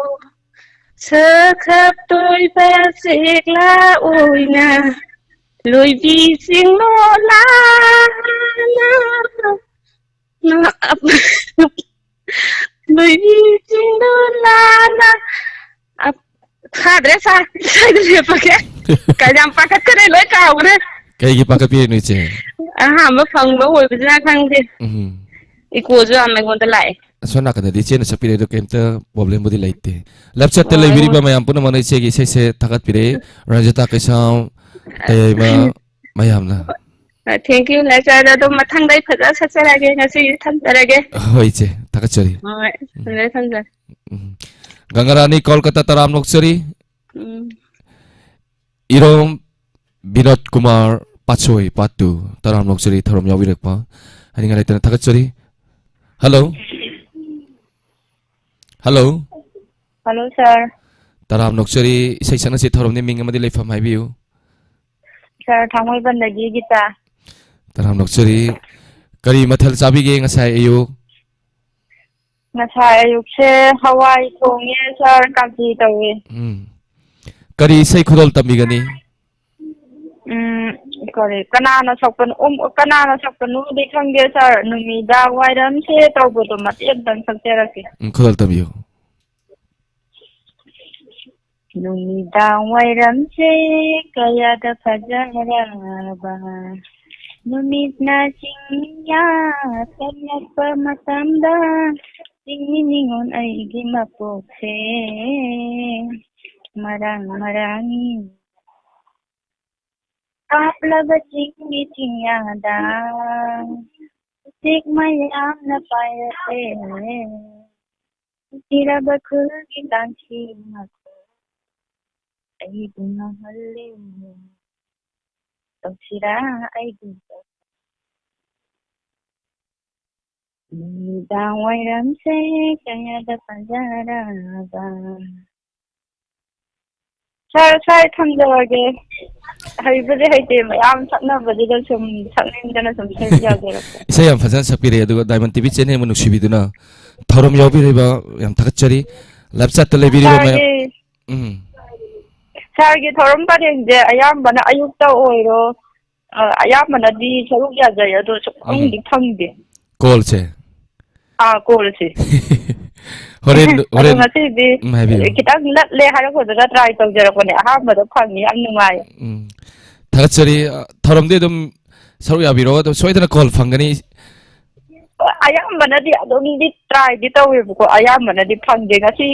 sakhap toiba sigla oina Loibi singlo la na Loibi singlo la na Khadre sa sai pake kayam pakat kare loi kaure ꯀꯩꯒꯤ ꯄꯥꯈꯠꯄꯤꯔꯤꯅꯣ ꯏꯆꯦ ahamba phangba oibjana khangde iko jo ame gonda lai ꯑꯁꯣꯝ ꯅꯥꯀꯟꯗꯗꯤ ꯏꯆꯦꯅ ꯁꯛꯄꯤꯔꯦ ꯑꯗꯣ ꯀꯩꯝꯇ ꯄ꯭ꯔꯣꯕ꯭ꯂꯦꯝꯕꯨꯗꯤ ꯂꯩꯇꯦ ꯂꯞꯆꯠꯇ ai ꯂꯩꯕꯤꯔꯤꯕ ꯃꯌꯥꯝ ꯄꯨꯝꯅꯃꯛꯅ ꯏꯆꯦꯒꯤ ꯏꯁꯩꯁꯦ ꯊꯥꯒꯠꯄꯤꯔꯦ ꯔꯟꯖꯤꯇꯥ ꯀꯩꯁꯥꯝ ꯇꯌꯥꯏꯃ ꯃꯌꯥꯝꯅ thank you lai cha da dum mathang dai phaja saksarage ngasi thamjarage ꯍꯣꯏ ꯏꯆꯦ ꯊꯥꯒꯠꯆꯔꯤ hoi thamjar ꯒꯪꯒꯔꯥꯅꯤ ꯀꯣꯜꯀꯇꯥ ꯇꯔꯥꯝ ꯅꯣꯛꯆꯔꯤ ꯏꯔꯣꯝ ꯕꯤꯅꯣꯗ ꯀꯨꯃꯥꯔ ꯄꯥꯠꯁꯣꯏ ꯄꯥꯠꯇꯨ ꯇꯔꯥꯝ ꯅꯣꯛꯆꯔꯤ ꯊꯧꯔꯝ ꯌꯥꯎꯕꯤꯔꯛꯄ ꯍꯥꯏꯅꯤꯡꯉꯥꯏ ꯂꯩꯇꯅ ꯊꯥꯒꯠꯆꯔꯤ ꯍꯜꯂꯣ ꯍꯜꯂꯣ hello sir ꯇꯔꯥꯝ ꯅꯣꯛꯆꯔꯤ ꯏꯁꯩ ꯁꯛꯅꯁꯤ ꯊꯧꯔꯝꯅꯤ ꯃꯤꯡ ꯑꯃꯗꯤ ꯂꯩꯐꯝ ꯍꯥꯏꯕꯤꯌꯨ sir thangmoibandagi gita ꯇꯔꯥꯝ ꯅꯣꯛꯆꯔꯤ ꯀꯔꯤ ꯃꯊꯦꯜ ꯆꯥꯕꯤꯒꯦ ꯉꯁꯥꯏ ꯑꯌꯨꯛ ngasai ayukse hawai thonge sir kanti tawi ꯀꯔꯤ ꯏꯁꯩ ꯈꯨꯗꯣꯜ ꯇꯝꯕꯤꯒꯅꯤ kare kanana sakpanu di khangge sir numida wairam se tawbodo matiyam dan sakterake ꯈꯨꯗꯣꯜ ꯇꯝꯕꯤꯌꯨ Numidang wairam se kayada fajaraba Numid na singya Kalapa matamda Singminingon ay gimapokse Marang-marangin ꯀꯥꯞꯂꯕ ꯆꯤꯡꯒꯤ ꯆꯤꯡꯌꯥꯗ ꯎꯆꯦꯛ ꯃꯌꯥꯝꯅ ꯄꯥꯏꯔꯛꯂꯦ ꯅꯨꯡꯁꯤꯔꯕ ꯈꯨꯜꯒꯤ ꯂꯥꯡꯁꯤ ꯃꯈꯣꯜ ꯑꯩꯕꯨ ꯉꯥꯎꯍꯜꯂꯦ ꯇꯧꯁꯤꯔꯥ ꯑꯩꯕꯨ ꯅꯨꯃꯤꯗꯥꯡ ꯋꯥꯏꯔꯝꯁꯦ ꯀꯌꯥꯗ ꯐꯖꯔꯕ ꯁꯥꯏ ꯊꯝꯖꯔꯒꯦ ꯍꯩꯕꯨꯗꯤ ꯍꯩꯇꯦ ꯃꯌꯥꯝ ꯁꯛꯅꯕꯗꯨꯗ ꯁꯨꯝ ꯁꯛꯅꯤꯡꯗꯅ ꯁꯨꯝ ꯁꯛꯖꯔꯛꯄ ꯏꯁꯩ ꯌꯥꯝ ꯐꯖꯅ ꯁꯛꯄꯤꯔꯦ ꯑꯗꯨꯒ ꯗꯥꯏꯃꯟ ꯇꯤꯚꯤ ꯆꯦꯅꯦꯜ ꯑꯃ ꯅꯨꯡꯁꯤꯕꯤꯗꯨꯅ ꯊꯧꯔꯝ ꯌꯥꯎꯕꯤꯔꯤꯕ ꯌꯥꯝ ꯊꯥꯒꯠꯆꯔꯤ ꯂꯥꯏꯞ ꯆꯥꯠꯇ ꯂꯩꯕꯤꯔꯤꯕ ꯃꯌꯥꯝ ꯁꯥꯔꯒꯤ ꯊꯧꯔꯝ ꯄꯔꯦꯡꯁꯦ ꯑꯌꯥꯝꯕꯅ ꯑꯌꯨꯛꯇ ꯑꯣꯏꯔꯣ ꯑꯌꯥꯝꯕꯅꯗꯤ ꯁꯔꯨꯛ ꯌꯥꯖꯩ ꯑꯗꯣ ꯁꯨꯛꯐꯪꯗꯤ ꯐꯪꯗꯦ ꯀꯣꯜꯁꯦ ꯀꯣꯜꯁꯦ ꯍꯣꯔꯦꯟ ꯑꯗꯣ ꯍꯣꯔꯦꯟ ꯉꯁꯤꯗꯤ ꯍꯥꯏꯕꯤꯌꯨ ꯈꯤꯇꯪ ꯂꯠꯂꯦ ꯍꯥꯏꯔꯛꯄꯗꯨꯗ ꯇ꯭ꯔꯥꯏ ꯇꯧꯖꯔꯛꯄꯅꯦ ꯑꯍꯥꯟꯕꯗ ꯐꯪꯉꯤ ꯌꯥꯝ ꯅꯨꯡꯉꯥꯏ ꯊꯥꯒꯠꯆꯔꯤ ꯊꯧꯔꯝꯗꯤ ꯑꯗꯨꯝ ꯁꯔꯨꯛ ꯌꯥꯕꯤꯔꯛꯑꯣ ꯑꯗꯨꯝ ꯁꯣꯏꯗꯅ ꯀꯣꯜ ꯐꯪꯒꯅꯤ ꯑꯌꯥꯝꯕꯅꯗꯤ ꯑꯗꯨꯝꯗꯤ ꯇ꯭ꯔꯥꯏꯗꯤ ꯇꯧꯋꯦꯕꯀꯣ ꯑꯌꯥꯝꯕꯅꯗꯤ ꯐꯪꯗꯦ ꯉꯁꯤ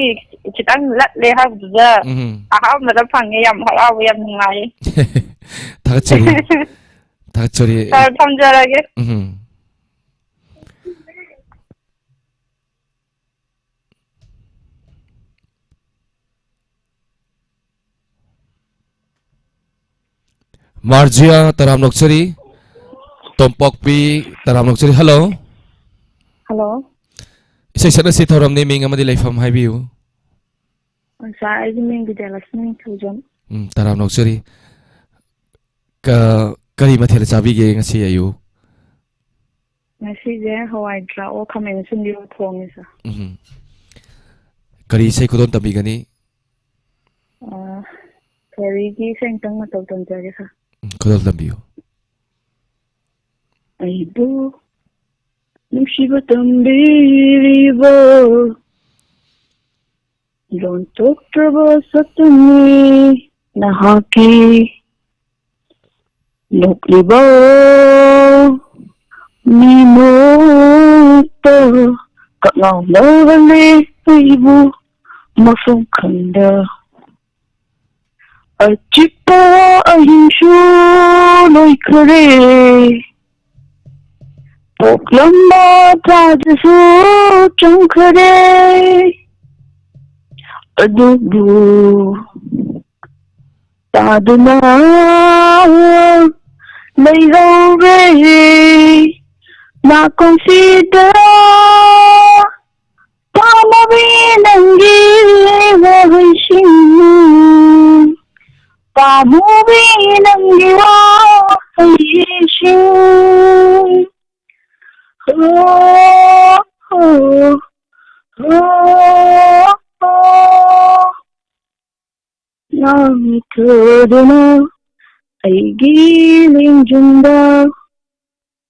ꯈꯤꯇꯪ ꯂꯠꯂꯦ ꯍꯥꯏꯕꯗꯨꯗ ꯑꯍꯥꯟꯕꯗ ꯐꯪꯉꯦ ꯌꯥꯝ ꯍꯔꯥꯎꯋꯦ ꯌꯥꯝ ꯅꯨꯡꯉꯥꯏꯌꯦ ꯊꯥꯒꯠꯆꯔꯤ ꯊꯥꯒꯠꯆꯔꯤ ꯁꯥꯔ ꯊꯝꯖꯔꯒꯦ ꯃꯥꯔꯖꯤꯌꯥ ꯇꯔꯥꯝ ꯅꯣꯛꯆꯔꯤ ꯇꯣꯝꯄꯣꯛꯄꯤ ꯇꯔꯥꯝ ꯅꯣꯛꯆꯔꯤ ꯍꯜꯂꯣ ꯍꯜꯂꯣ ꯏꯁꯩ ꯁꯛꯅꯁꯤ ꯊꯧꯔꯝꯅꯤ ꯃꯤꯡ ꯑꯃꯗꯤ ꯂꯩꯐꯝ ꯍꯥꯏꯕꯤꯌꯨ ꯁꯥꯔ ꯑꯩꯒꯤ ꯃꯤꯡ ꯕꯤꯗ꯭ꯌꯥꯂꯛꯁꯃꯤ ꯅꯤꯡꯊꯧꯖꯝ ꯇꯔꯥꯝ ꯅꯣꯛꯆꯔꯤ ꯀꯔꯤ ꯃꯊꯦꯜ ꯆꯥꯕꯤꯒꯦ ꯉꯁꯤ ꯑꯌꯨꯛ ꯉꯁꯤꯁꯦ ꯍꯋꯥꯏ ꯊ꯭ꯔꯥꯛꯑꯣ ꯈꯥꯃꯦꯟ ꯑꯁꯤꯟꯕꯤꯔꯣ ꯊꯣꯡꯉꯦ ꯁꯥꯔ ꯀꯔꯤ ꯏꯁꯩ ꯈꯨꯗꯣꯜ ꯇꯝꯕꯤꯒꯅꯤ ꯀꯔꯤꯒꯤ ꯏꯁꯩ ꯑꯃꯇꯪ ꯃꯇꯧ ꯇꯝꯖꯒꯦ ꯁꯥꯔ ꯈꯨꯗꯣꯜ ꯇꯝꯕꯤꯌꯨ ꯑꯩꯕꯨ ꯅꯨꯡꯁꯤꯕ ꯇꯝꯕꯤꯔꯤꯕ ꯂꯣꯟꯊꯣꯛꯇ꯭ꯔꯕ ꯁꯛꯇꯝꯅꯤ ꯅꯍꯥꯛꯀꯤ ꯅꯣꯛꯂꯤꯕ ꯃꯤꯃꯛꯇ ꯀꯛꯉꯥꯎꯅꯕꯅꯦ ꯑꯩꯕꯨ ꯃꯐꯝ ꯈꯪꯗ ꯑꯆꯤꯛꯄ ꯑꯍꯤꯡꯁꯨ ꯂꯣꯏꯈꯔꯦ ꯄꯣꯛꯂꯝꯕ ꯊꯥꯗꯁꯨ ꯆꯪꯈꯔꯦ ꯑꯗꯨꯕꯨ ꯇꯥꯗꯨꯅ ꯂꯩꯍꯧꯔꯦ ꯅꯥꯀꯣꯡꯁꯤꯗ ꯄꯥꯝꯃꯕꯤ ꯅꯪꯒꯤ ꯋꯥꯍꯩꯁꯤꯡ ꯄꯥꯝꯃꯨꯕꯤ ꯅꯪꯒꯤ ꯋꯥꯍꯩꯁꯤꯡ ꯉꯥꯡꯊꯗꯨꯅ ꯑꯩꯒꯤ ꯂꯦꯡꯖꯨꯝꯗ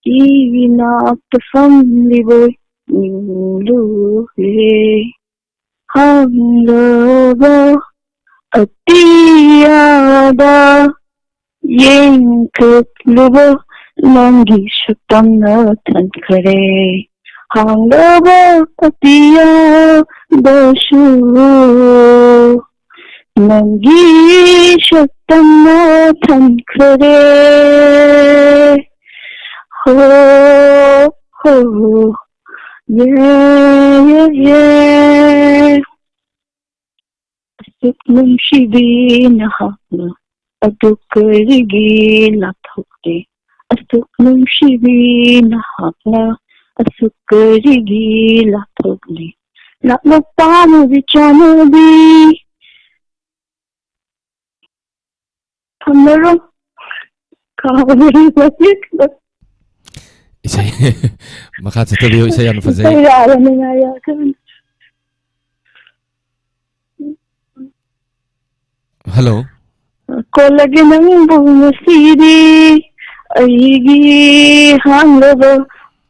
ꯏꯅꯥꯛꯇ ꯐꯝꯂꯤꯕꯣꯏ ꯅꯤꯡꯂꯨꯔꯦ ꯍꯪꯂꯕ ꯑꯇꯤꯌꯥꯗ ꯌꯦꯡꯈꯠꯂꯨꯕ ꯅꯪꯒꯤ ꯁꯛꯇꯝꯅ ꯊꯟꯈꯔꯦ ꯍꯥꯡꯂꯕ ꯑꯇꯤꯌꯥꯗꯁꯨ ꯅꯪꯒꯤ ꯁꯛꯇꯝꯅ ꯊꯟꯈꯔꯦ ho ho yeah asuk nungsibi nahakna aduk karigi lathokte asuk nungsibi nahakna asuk karigi lathokte lakpamu bichanabi thamaro kawari basik 이제 막하 저도 이제 안 파제 hello ꯀꯣꯜꯂꯒꯦ ꯅꯪꯕꯨ ꯉꯁꯤꯗꯤ ꯑꯩꯒꯤ ꯍꯥꯡꯂꯕ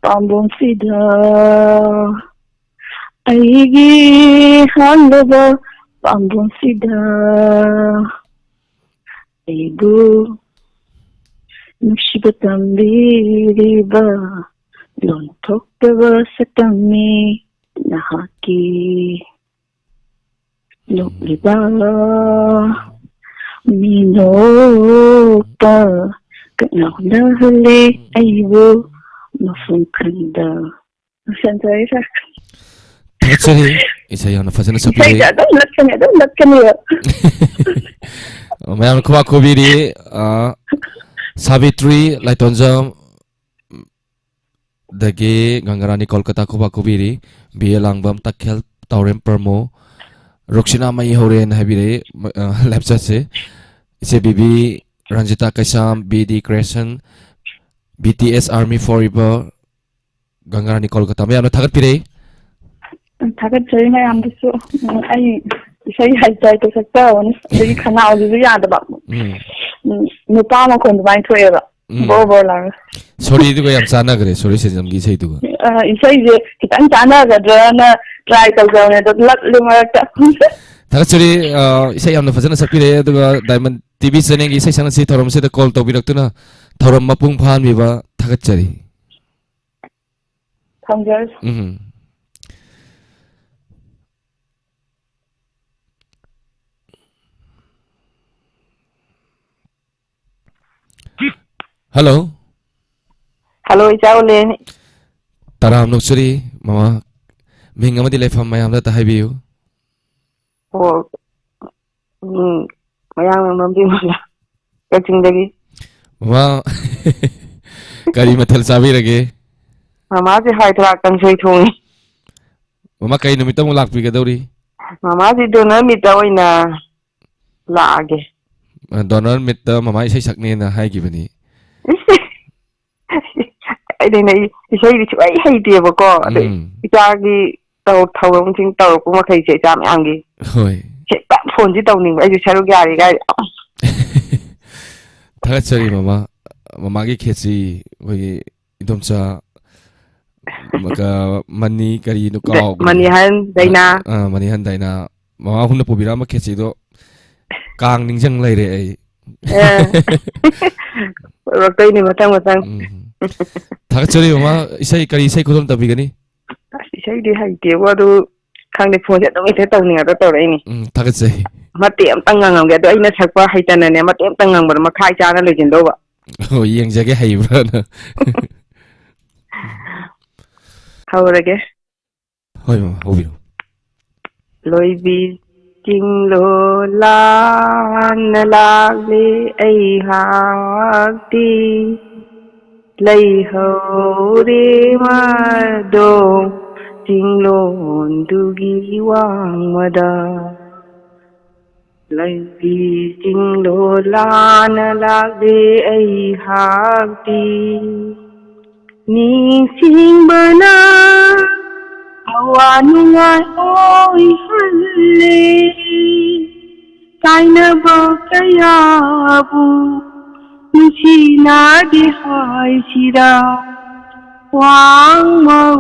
ꯄꯥꯝꯕꯣꯝꯁꯤꯗ ꯑꯩꯒꯤ ꯍꯥꯡꯂꯕ ꯄꯥꯝꯕꯣꯝꯁꯤꯗ ꯑꯩꯕꯨ ꯅꯨꯡꯁꯤꯕ ꯇꯝꯕꯤꯔꯤꯕ ꯂꯣꯟꯊꯣꯛꯇꯕ ꯁꯛꯇꯝꯅꯤ ꯅꯍꯥꯛꯀꯤ ꯅꯣꯛꯂꯤꯕ ꯃꯤꯅꯣꯛꯇ ꯀꯠꯅꯍꯜꯂꯦ ꯑꯩꯕꯨ ꯃꯐꯝ ꯈꯪꯗ ꯁꯟꯖꯔꯤ ꯁꯥꯔ ꯊꯥꯒꯠꯆꯔꯤ ꯏꯁꯩ ꯌꯥꯝꯅ ꯐꯖꯅ ꯁꯛꯄꯤꯔꯦ ꯏꯁꯩꯁꯦ ꯑꯗꯨꯝ ꯂꯠꯀꯅꯤꯕ ꯃꯌꯥꯝꯅ ꯈꯨꯕꯥꯛ ꯈꯨꯕꯤꯔꯤ Savitri ꯂꯥꯏꯇꯣꯟꯖꯝ dagi Gangarani Kolkata Kuba Kubiri Bia Langbam Takhel Taurem Permo Roxina Mai Horen Habire Lepsase Ise Bibi Ranjita Kaisam BD Crescent BTS Army Forever Gangarani Kolkata Mayamna Thagatpire ꯊꯥꯒꯠꯆꯔꯤ ꯃꯌꯥꯝꯗꯨꯁꯨ ꯑꯩ ꯏꯁꯩ ꯍꯩꯇ ꯁꯛꯆꯕꯅꯤ ꯑꯗꯒꯤ ꯈꯅꯥꯎꯗꯨꯁꯨ ꯌꯥꯗꯕ ꯅꯨꯄꯥ ꯃꯈꯣꯟ ꯑꯗꯨꯃꯥꯏꯅ ꯊꯣꯛꯑꯦꯕ ꯕꯣꯔ ꯕꯣꯔ ꯂꯥꯎꯔ 소리도 ꯌꯥꯝ ꯆꯥꯟꯅꯒ꯭ꯔꯦ 소리 세점기 이세이두가 이세이제 기타 ꯆꯥꯟꯅꯒꯗ꯭ꯔꯅ 트라이 ꯇꯧꯖꯕꯅꯦ ꯑꯗꯣ ꯂꯠꯂꯤ ꯃꯔꯛꯇ 다같이 이세 ꯌꯥꯝꯅ ꯐꯖꯅ ꯁꯛꯄꯤꯔꯦ ꯑꯗꯨꯒ 다이먼 TV ꯆꯦꯅꯦꯜꯒꯤ ꯏꯁꯩ ꯁꯛꯅꯁꯤ ꯊꯧꯔꯝꯁꯤꯗ ꯀꯣꯜ ꯇꯧꯕꯤꯔꯛꯇꯨꯅ ꯊꯧꯔꯝ ꯃꯄꯨꯡ ꯐꯥꯍꯟꯕꯤꯕ ꯊꯥꯒꯠꯆꯔꯤ ꯊꯝꯖꯔꯤ Hello. Hello, Ichaulene. Taram Nuksuri, Mama. Mingamadi Lefam Mayamda Tahabiu. Oh, Mayam Mambi, catching the gate. Mama Karimatel Savirage. Mamma, high track and say to me. Mama Kainumitamu Lak Pigadori. Mamma, you don't know me doing a lag. Donald met the Mama Sakni in the high given. I didn't know you say it's very hazy of a call. It's already told Towing Tow, Kumaka, Jam Angi. That phone is downing as you shall Gary. Tagatari Mama Mamagi Ketsi, we don't saw Mani Karinuka Manihan, Dana, Manihan Dana, Mama Huna Pubirama Ketsido Kang Ninjang Lady. Rocking Matang. Tagatari Mama, Isai Kari say couldn't have begun. She said, "I did what do can't afford it. Don't get down near the rainy." Tagatay. Matiam Tangang get in a Sakwa Hitan and Matiam Tangang, but Makai Chana legend over. Oh, young Jaggy Haybrana. How again? How you? Loibi Jing Lo Lan Lagli A Hati Lay Ho Re Do Jing Lo Dugi Wang Mada Loibi Jing Lo Lan Lagli A Hati Ni Sing Bana Awanungan oy halle Kaina bakayabu Nuchina di hai sira Wang ma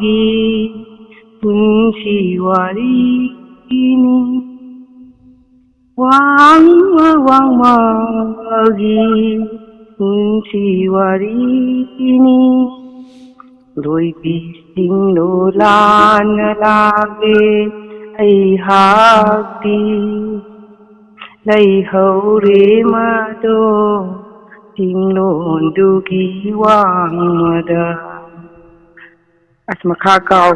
gi Punsi wari ini Wang ma gi Punsi wari ini Loibi Sing Lo Lan Lage Ai Hati Lai Ho Re Ma Do Sing Lo Dugi Wang Mada Asma Kaka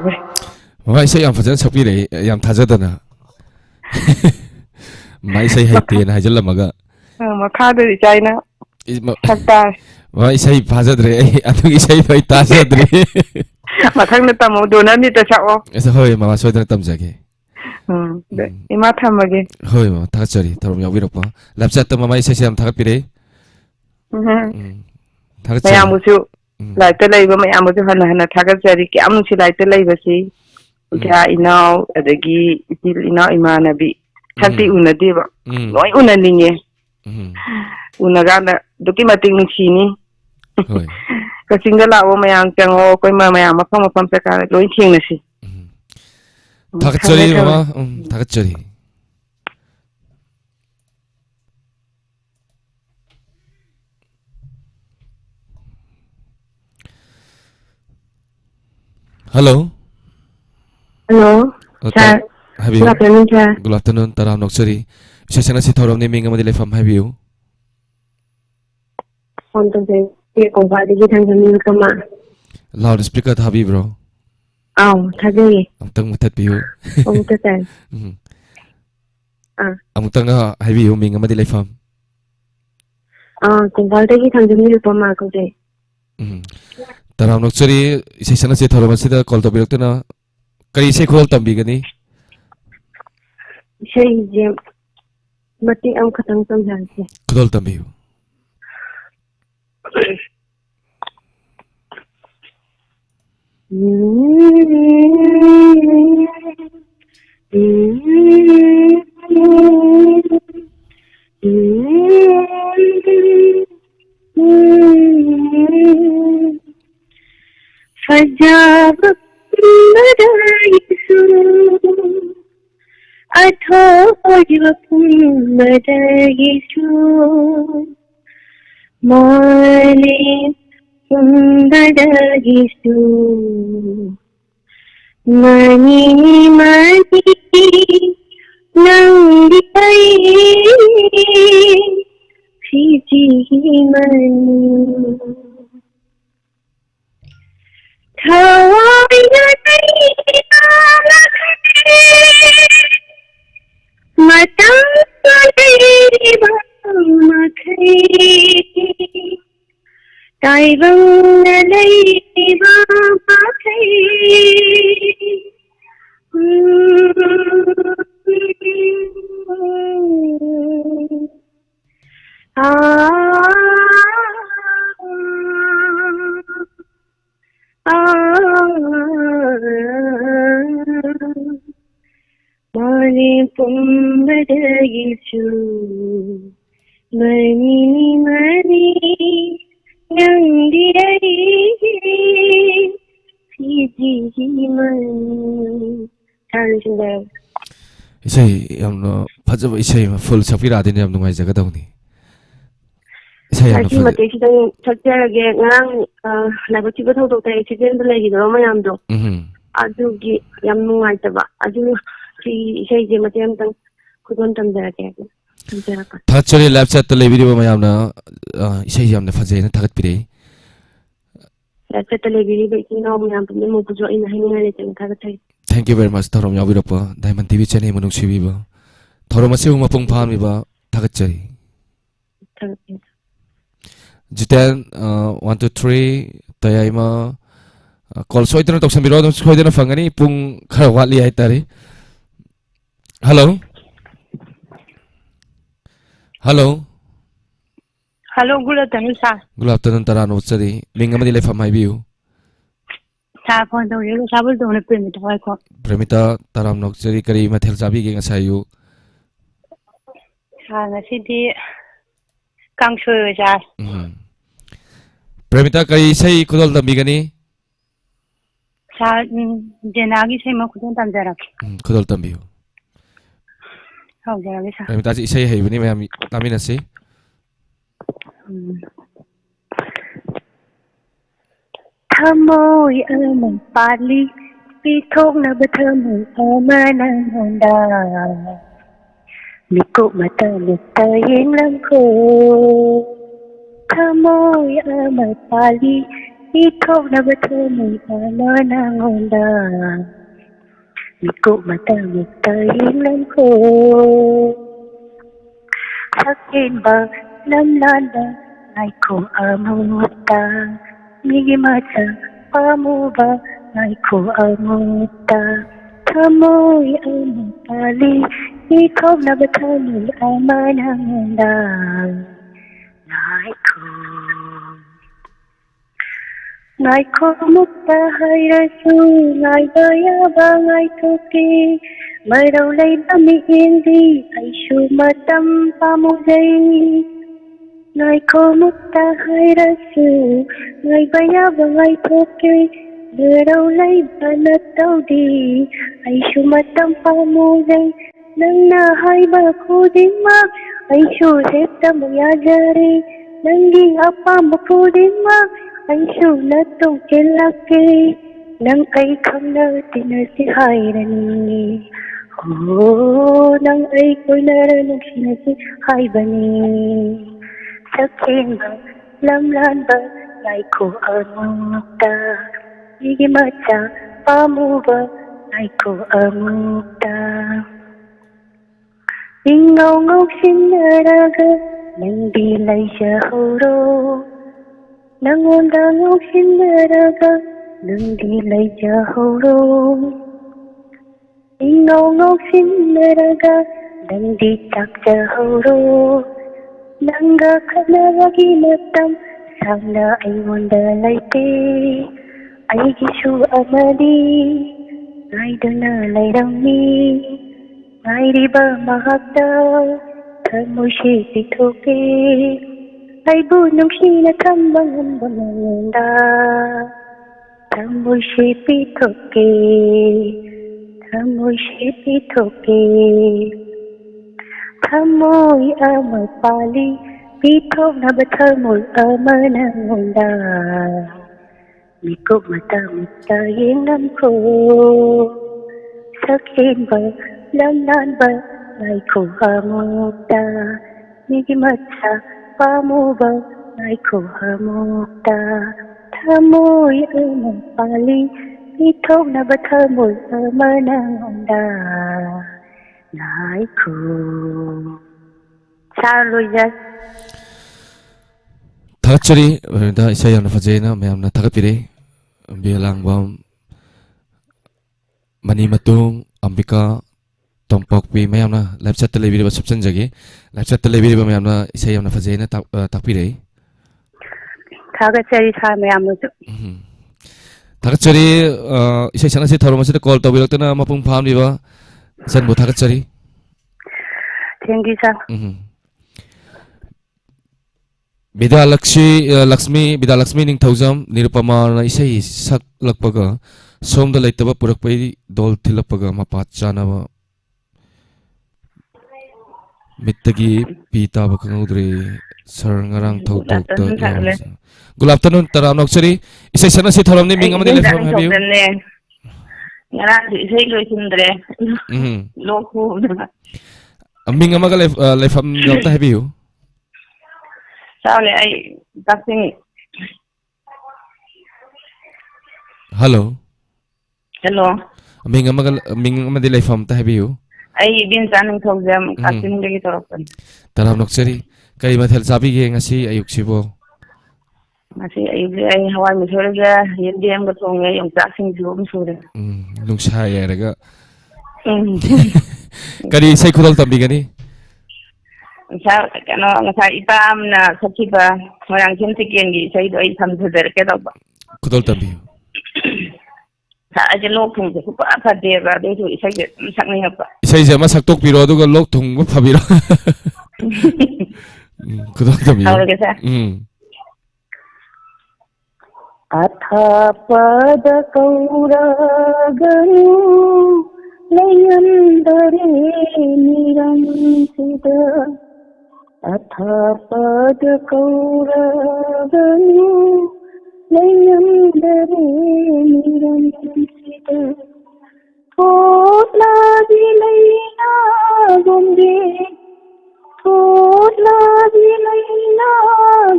Why say I'm for Sapire, Yam Tazadana. My say Haiti and Hajalamaga. Makada China Sakta Why say Pazadre? I think you say by Tazadre. Matang Tamo Donani the Chao. It's a hoy, Mama Soda Tamzaki. Imatamagi. Hoy, Tatsari, Tormia Viropa. Lapsata Mama says I'm Tapire. Mayamusu, like the labor, Mayamusu Hana Tagasari, Amusi like the labor see. Ina, the Gi, Ina Imanabi. Tanti Una Diva. No Una Ligne. Unagana, Dokimating Chini. Kasingala, Mayang, or Mayama, from Pekara, going Kingnessy. Tagatari, Mama, Tagatari. Hello. Hello. Sir. Have you? Good afternoon, sir. Good afternoon, Taram Noksari. Session si Thorom naming Amadile from have you? phone tawjai ke kongwadi gi thangani kama loudspeaker thabibro aw thajai amtang muthatpiu ta tan amutang haibiu ming amadi leifam kongwadi gi thangani kama kawjai taram nokchari isesana che thoromasida call to biroktena kari se khol tambigani sei je mati am khatang samjhanse khol tambiu فجاب مدايسو أتوجب مدايسو مالي مدايسو ماني ماني نندي في جيماني Mani pumbadayisu mani mani nandidari fiji mani tanjunda isai yamno phajaba isai ma full sapira adini yam nungai jaga dawni isai yamno Lagi mati sidang sakjarage ngang lagu tiba thau thau tai accident lagi do mayam do adugi yam nungai taba adu si isai je mati am tang khudon tamjarage thachari lapchat to lebiri ba yamna isai yamna phajai na thagat pire lapchat to lebiri ba kino mayam pum mo bujo ina haini le tang thagat thai thank you very much thorom yawirapa diamond tv channel manung sibi ba thorom ase uma pung phami ba thagat chari Jitan 1 2 3 tayai ma call soidana tok sambiro dum soidana fangani pung khara watli ai tari hello hello hello good afternoon sir good afternoon tarano chari mingamadi le famai biu sa phone to ye sabul to ne premita wai ko premita taram nok chari kari mathel chabi ge ngasayu sa ngasidi kangsoy ja premita kari sai kudol tambigani sa jenagi sai ma khudon tamjarak kudol tambiu hau jaragi sa premita ji sai heibani mayam tamina se Thamoi amang pali Pithok na bathamang amanang honda Miko mata mitayin lang ko Thamoi amang pali Pithok na bathamang amanang honda Miko mata mitayin lang ko Sakin ba lamlanda Ay ko amang mata Migi mata pamuba ay ko amuta Thamoi amang pali Ikaw na batalil amananda Ngay ko mukta hay rasu Ngay bayaba ngay toki Mayraw lay dami hindi Ay sumatam pamulay Ngay ko mukta hay rasu Ngay bayaba ngay toki Mayraw lay banat daw di Ay sumatam pamulay Nang nahay ba kuding ma Ay susip ta mayajari Nangging apa makuding ma Ay sulat tong kilaki Nang ay kam na tinasihay rani Nang ay ko'y naranong sinasihay ba ni Sakin ba ꯂꯝꯂꯥꯟꯕ ꯉꯥꯏꯈꯣ ꯑꯃꯨꯛꯇ ꯑꯩꯒꯤ ꯃꯆꯥ ꯄꯥꯝꯃꯨꯕ ꯉꯥꯏꯈꯣ ꯑꯃꯨꯛꯇ ꯏꯉꯥꯎ ꯉꯥꯎꯁꯤꯟꯅꯔꯒ ꯅꯪꯗꯤ ꯂꯩꯖꯍꯧꯔꯣ ꯅꯪꯉꯣꯟꯗ ꯉꯥꯎꯁꯤꯟꯅꯔꯒ ꯅꯪꯗꯤ ꯂꯩꯖꯍꯧꯔꯣ 이노 녹신내려가 넌디 닥쳐오로 난가 가나가기 냈던 상나 아이원다 라이테 아이기슈 아마디 나이드나 라이랑미 나이리바 마하다 타무시 비토게 아이부 농시나 탐방한 번다 타무시 비토게 Thamoy pitoke Thamoy amapali Pitok na ba thamoy amanangunda Mikok mata mitayin namko Sakin ba lamnan ba Ngay ko hamukta Nigi matsa pamo ba Ngay ko hamukta Thamoy amapali Ithok na ba thamoy amanangunda Naiku Saluja Thakchari da isa yamna fajena mayamna thakapire bialangwam mani matung ambika tongpokpi mayamna live chat telebiri ba subsan jagi live chat telebiri ba mayamna isa yamna fajena takpire Thakachari sa mayamna Thakchari isa sana si thoromasi call tabirakna mapung phamni ba san bo thakchari Thank you sir Lakshmi Ningthaujam Nirupama na isai sak lakpaga somda laitaba purakpai dol thilapaga mapat chanaba mittagi pita ba kangudre sar ngarang thau tok ta Good afternoon taram nokchari isai sana si thoramni ming amadi lefam habiu Ngarang isai loisindre lokhu ming amaga lefam gamta habiu Saule ai taksing Hello Hello ming amadi lefam ta habiu ai bin chaning thogjam taksing degi toropan taram nokchari kai mathel sabi ge ngasi ayuk sibo Masih ai hawai misorga yendem ga thonge yong taksing jom sure nungsa yaraga kari sai khudal tambi gani Sa kano ngasa ipam na sakiba marang kintikengi sai do ai samthder ke do khudal tambi sa aje lok thung se pa pha de ga de su isai sakni ha pa isai je ma saktok piro aduga lok thung ba phabiro khudal tambi Saule ke sa अथापद कौरगनु लयन्दरे निरंसित अथापद कौरगनु लयन्दरे निरंसित थोला दिलैना गुम्बे थोला दिलैना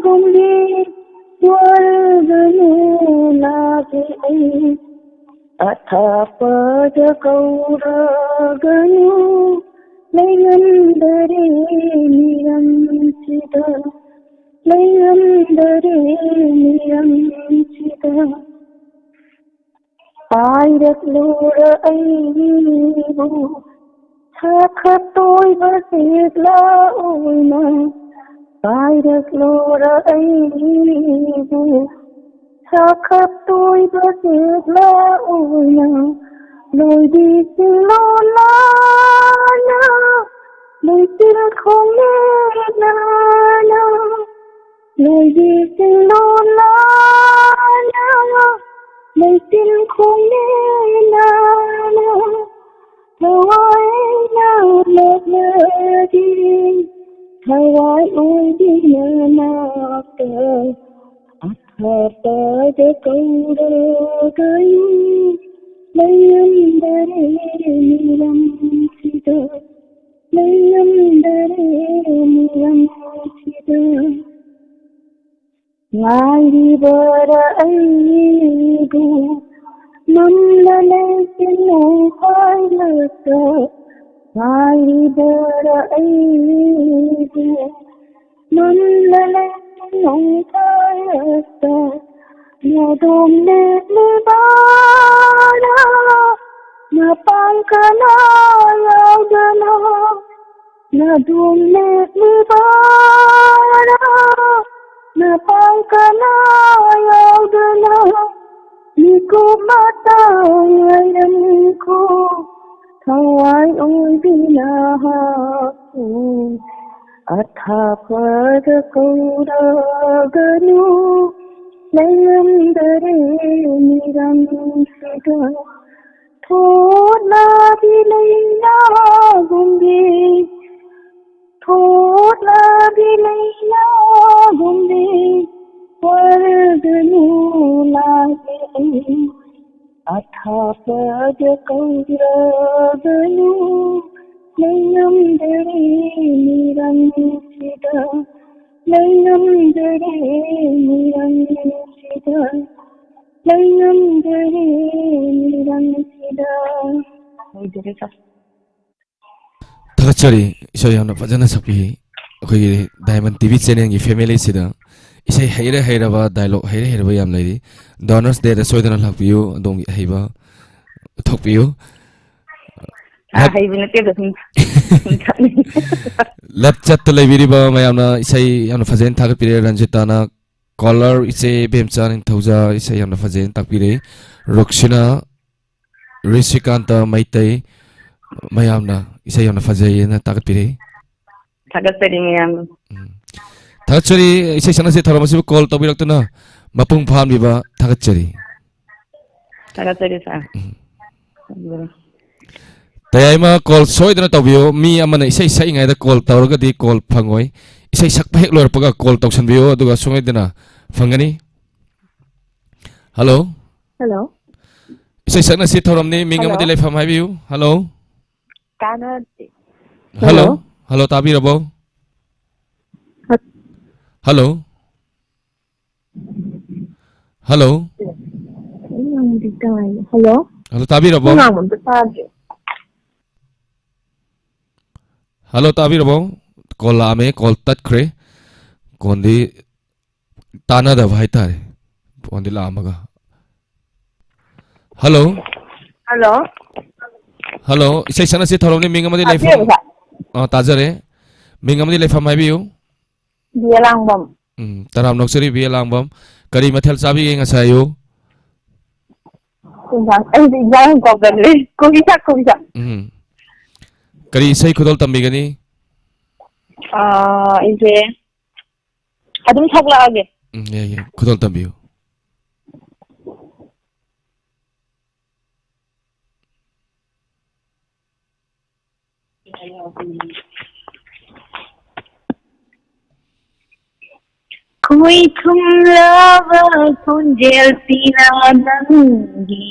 गुम्बे वर्गनु लागे अथापद कौरगनु लयन्दरे निरंसित लयन्दरे निरंसित पायरक्लोर ऐबु छाखतोय बसेला ओइना पायरक्लोर ऐबु छाखतोय बसेला ओइना लोइदि सिलोलाना लोइतिल खोले नाना लोइदि सिलोलाना लोइतिल खोले नाना Hawai na lagi Hawai udi nanakta Athapad kauragayu Layandare niramsita Layandare niramsita Ngayibara aibu Nunlale sinu hailata Ngayibara aibu Nunlale sinu hailata Nadumne libara Napankana yaudana Nadumne libara Napankana yaudana Niku mata ngayanku Thawai oidina haku Athapada kauraganu Layandare niramsida Thoda bilayna gumbi Thoda bilayna gumbi Warganu lage Athapada kauraganu Layandare niramsida Layandare niramsida Layandare niramsida Thakachari isoi yamna fajana sakpi akhoi Diamond TV channel gi family sida isai haira ba dialogue haira ba yam lairi donors day da soidana lakpiu adong haiba thokpiu Haibinate da left chat to laibiri ba mayamna isai yamna fajen thakpire Ranjitana caller isai bemchan in thauja isai yamna fajen takpire Roxina Rishikanta Maitai mayamna isai yamna fajai na takpire Thagatsari mayam Thakachari isai sana se tharamasi call tobirakna mapung phamli ba thakachari sa Tayama call soidana tawbiyo mi amana isai sai ngai da call tawragadi call phangoi isai sakpa hek lor paga call tawsanbiyo aduga sungaidana phangani Hello Hello isai sakna si thoramni mingamadi laifam haibiyu Hello Kana Hello Hello tabirabo Hello Hello Hello Hello tabirabo Hello tabirabo call ame call tatkre kondi tana da bhai tare kondi la amaga Hello Hello Hello isai sana si thoramni mingamadi laifam tajare mingamadi laifam haibiyu Bialangbam taram noksari bialangbam kari mathel chabi ngasayo Ay exam ko ganle kubisa kari isai khudol tambigani ise adum thakla age ye khudol tambiyu Koi thumlava kunjel pina nangi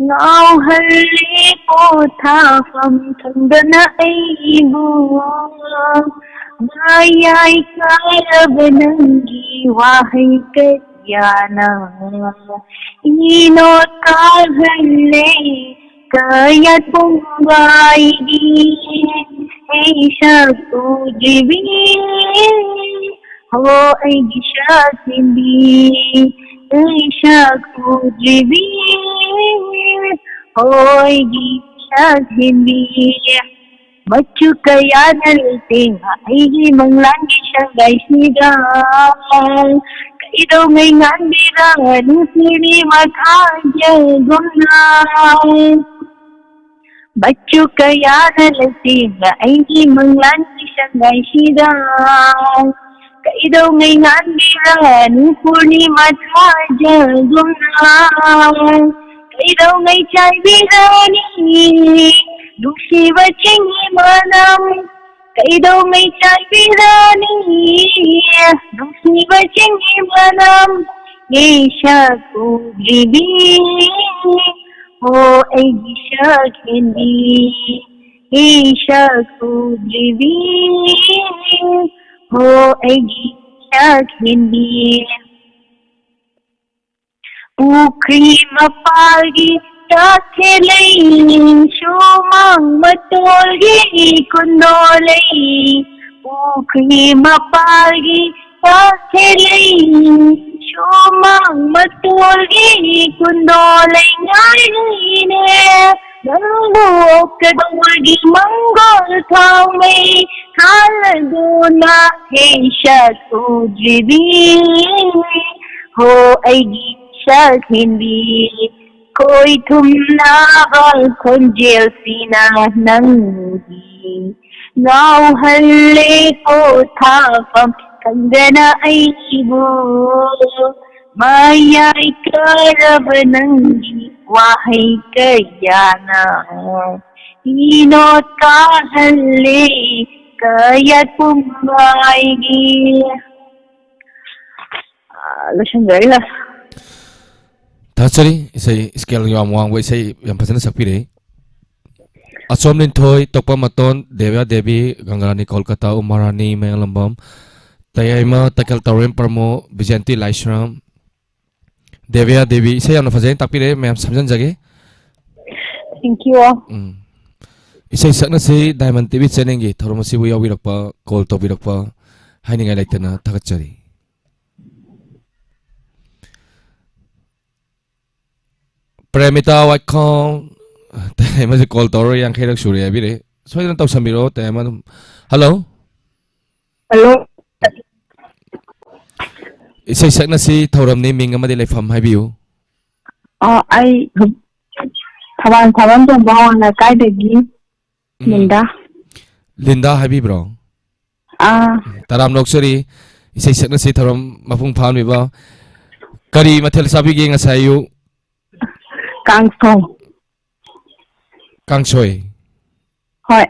Ngao halle potha fam thangana aibu Mayai karab nangi wahai karyana Inot kahalle kaya tumbai Aisha tujibi Ho Aisha simbi Aisha tujibi Ho Aisha simbi Bacu kaya nalting Aigi manglangi siyagay sigang Kaidaw ngay ngandiran Sini magkaya gumnay Bacu kaya nalating Aigi manglangi siyagay sigang Kaidaw ngay ngandiran Purnima taja gumnay Kaidaw ngay chay birani Dusi bachingi manam Kaidaw ngay chay birani Dusi bachingi manam Isha kujibi Ho Aisha kendi Isha kujibi Ho Aisha sakindi Pukri mapagi tathelai Shumang matolgi kundolai Pukri mapagi tathelai Shumang matolgi kundolai Ngaine Nangbuok kadawagi manggol thawmay Haladuna heisha tujidi Ho aigi hindi Ko'y tumnabal konjel sina nangdi Ngauhali ko thafam kandana ay ibo Maya'y karab nangdi wahay kayana Inot kahali kaya't pumaygi Lasandari Thachari isai scale yam wang wai sai yam phasana sakpire Achom nin thoi tokpa maton Devya Devi Gangarani Kolkata Umarani Mengalambam Tayayma Takal Tawrem Parmo Vijanti Laishram Devya Devi isai yam phasana takpire mayam samjan jage Thank you all. Isai sakna se Diamond TV channel gi thoromasi bu yawirakpa call to birakpa haninga laitana thakachari Premita Whitecom Tema call to yang kairak suri abire so yan taw samiro tema hello Hello. Isai sakna si thoram ni ming amadi laifam haibiu I Taban to bawana kaidagi Linda. Linda haibi bro Taram loksari isai sakna si thoram mapung pham ba kari mathel sabi ge ngasayu Kangso. Kangsoy Hoi.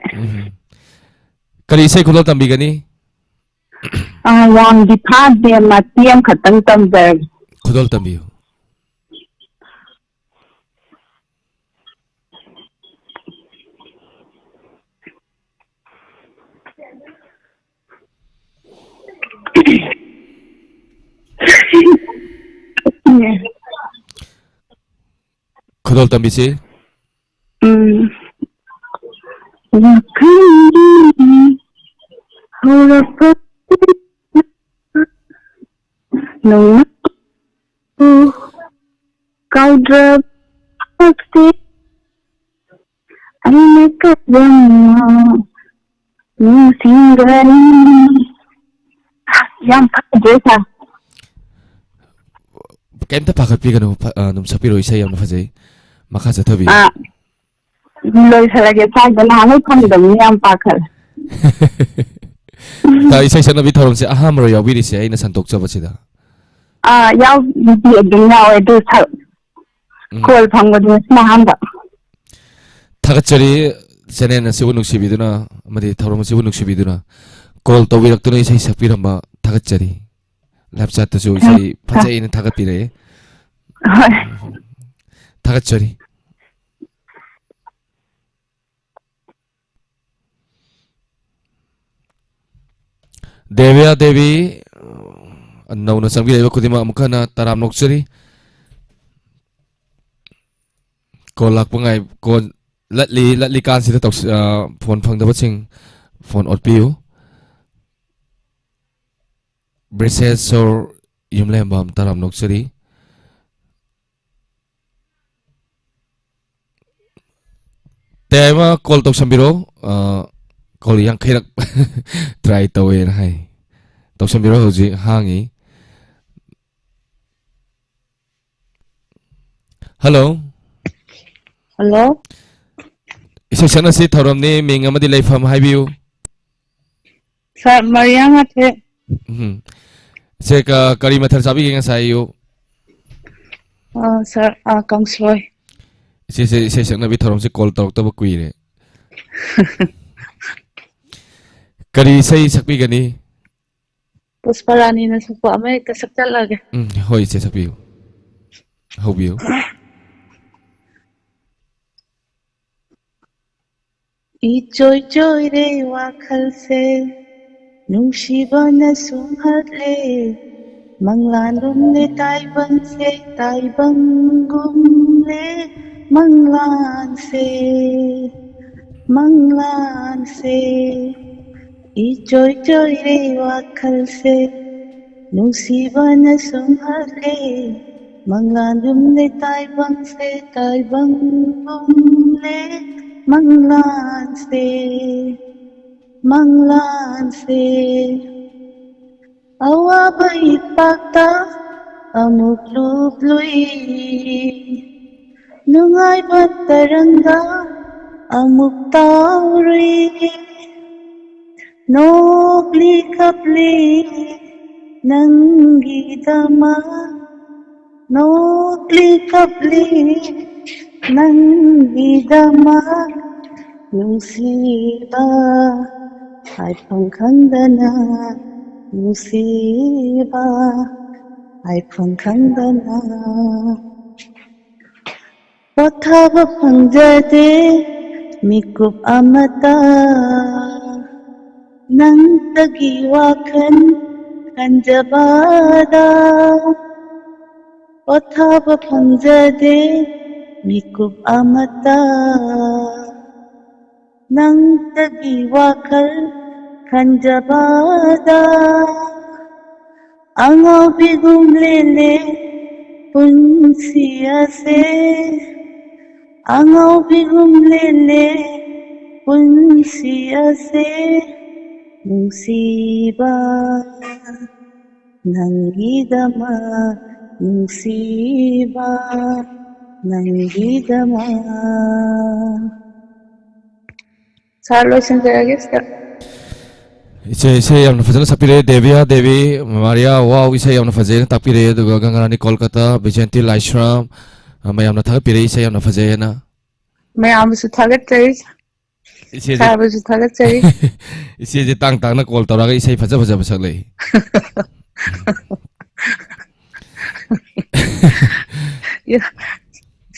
Kari isai khulal tambi gani Wang di pad de matiem khatang tamber. khudol tambi khudol tambi si No. Kaudra Pasti Aina Kadama Singgari Yang Jesa Kenta pakat pi kanu num sapiro isai yam phajai makha jathabi Loi Salage Sai Dana Kondam Yang Pakal ta isai sana bi thorom se aham ro yawiri se aina santok chabachida Yaw Di Adina Edu Sal Kol Pangodu Mahamba thagachari channel na sibu nuksibiduna amadi thorom sibu nuksibiduna call to biraktuna isai sapiramba thagachari lapchat to isai phajai ina thagatpire thagachari Devya Devi nauna samgi leba kudima amukana taram noksari ko lakpangai ko latli kan sida tok phone phangdaba ching phone otpiu Brisset sor yumlembam taram noksari tema call tok sambiro call yang khairak try tawe hai tok sambiro hoji hangi hello Hello isai sana si thoram ni ming amadi laifam haibiu Sir Mariam Ate se ka kari mathal sabi ge sayu Sir Kangsoy se sana bi thoram se call tok to kuire kari sai sakpi gani Pusparani na supo amay kasaktal lagi hoi se sakpi hobiu Ichoy choy re wakhal se Nusibana sumhatle Manglanum le taibang se taibangum le Manglan se Ijoy joy re wakal se Nusibana sumhatle Manglanum le taibang se taibangum le Manglan se Awa bait pakta amuk lup lui Nungai bataranga amuk tauri Nogli kapli nangi dama Nogli kapli nangi dama Nusiba ay pangkandana Nusiba ay pangkandana Pothaba pangjade mikup amata Nang tagiwakan kanjabada Pothaba pangjade mikup amata Nang tagiwakal kanjabada Angaw bigum lele punsiyase Angaw bigum lele punsiyase Nungsiba nanggidama Nungsiba nanggidama Salo sinjaragisda इसे यामना फजन सपिरे देविया देवी मारिया वाव इसे यामना फजे तापिरे दुगा गंगारानी कोलकाता विजयंती लाइश्राम मयामना थापिरे इसे यामना फजे ना ꯃꯌꯥꯝꯕꯨꯁꯨ ꯊꯥꯒꯠꯆꯔꯤ इसे ꯁꯥꯔꯕꯨꯁꯨ ꯊꯥꯒꯠꯆꯔꯤ इसे जे तांग तांग ना कॉल तौरागा इसे फजा फजा बसक ले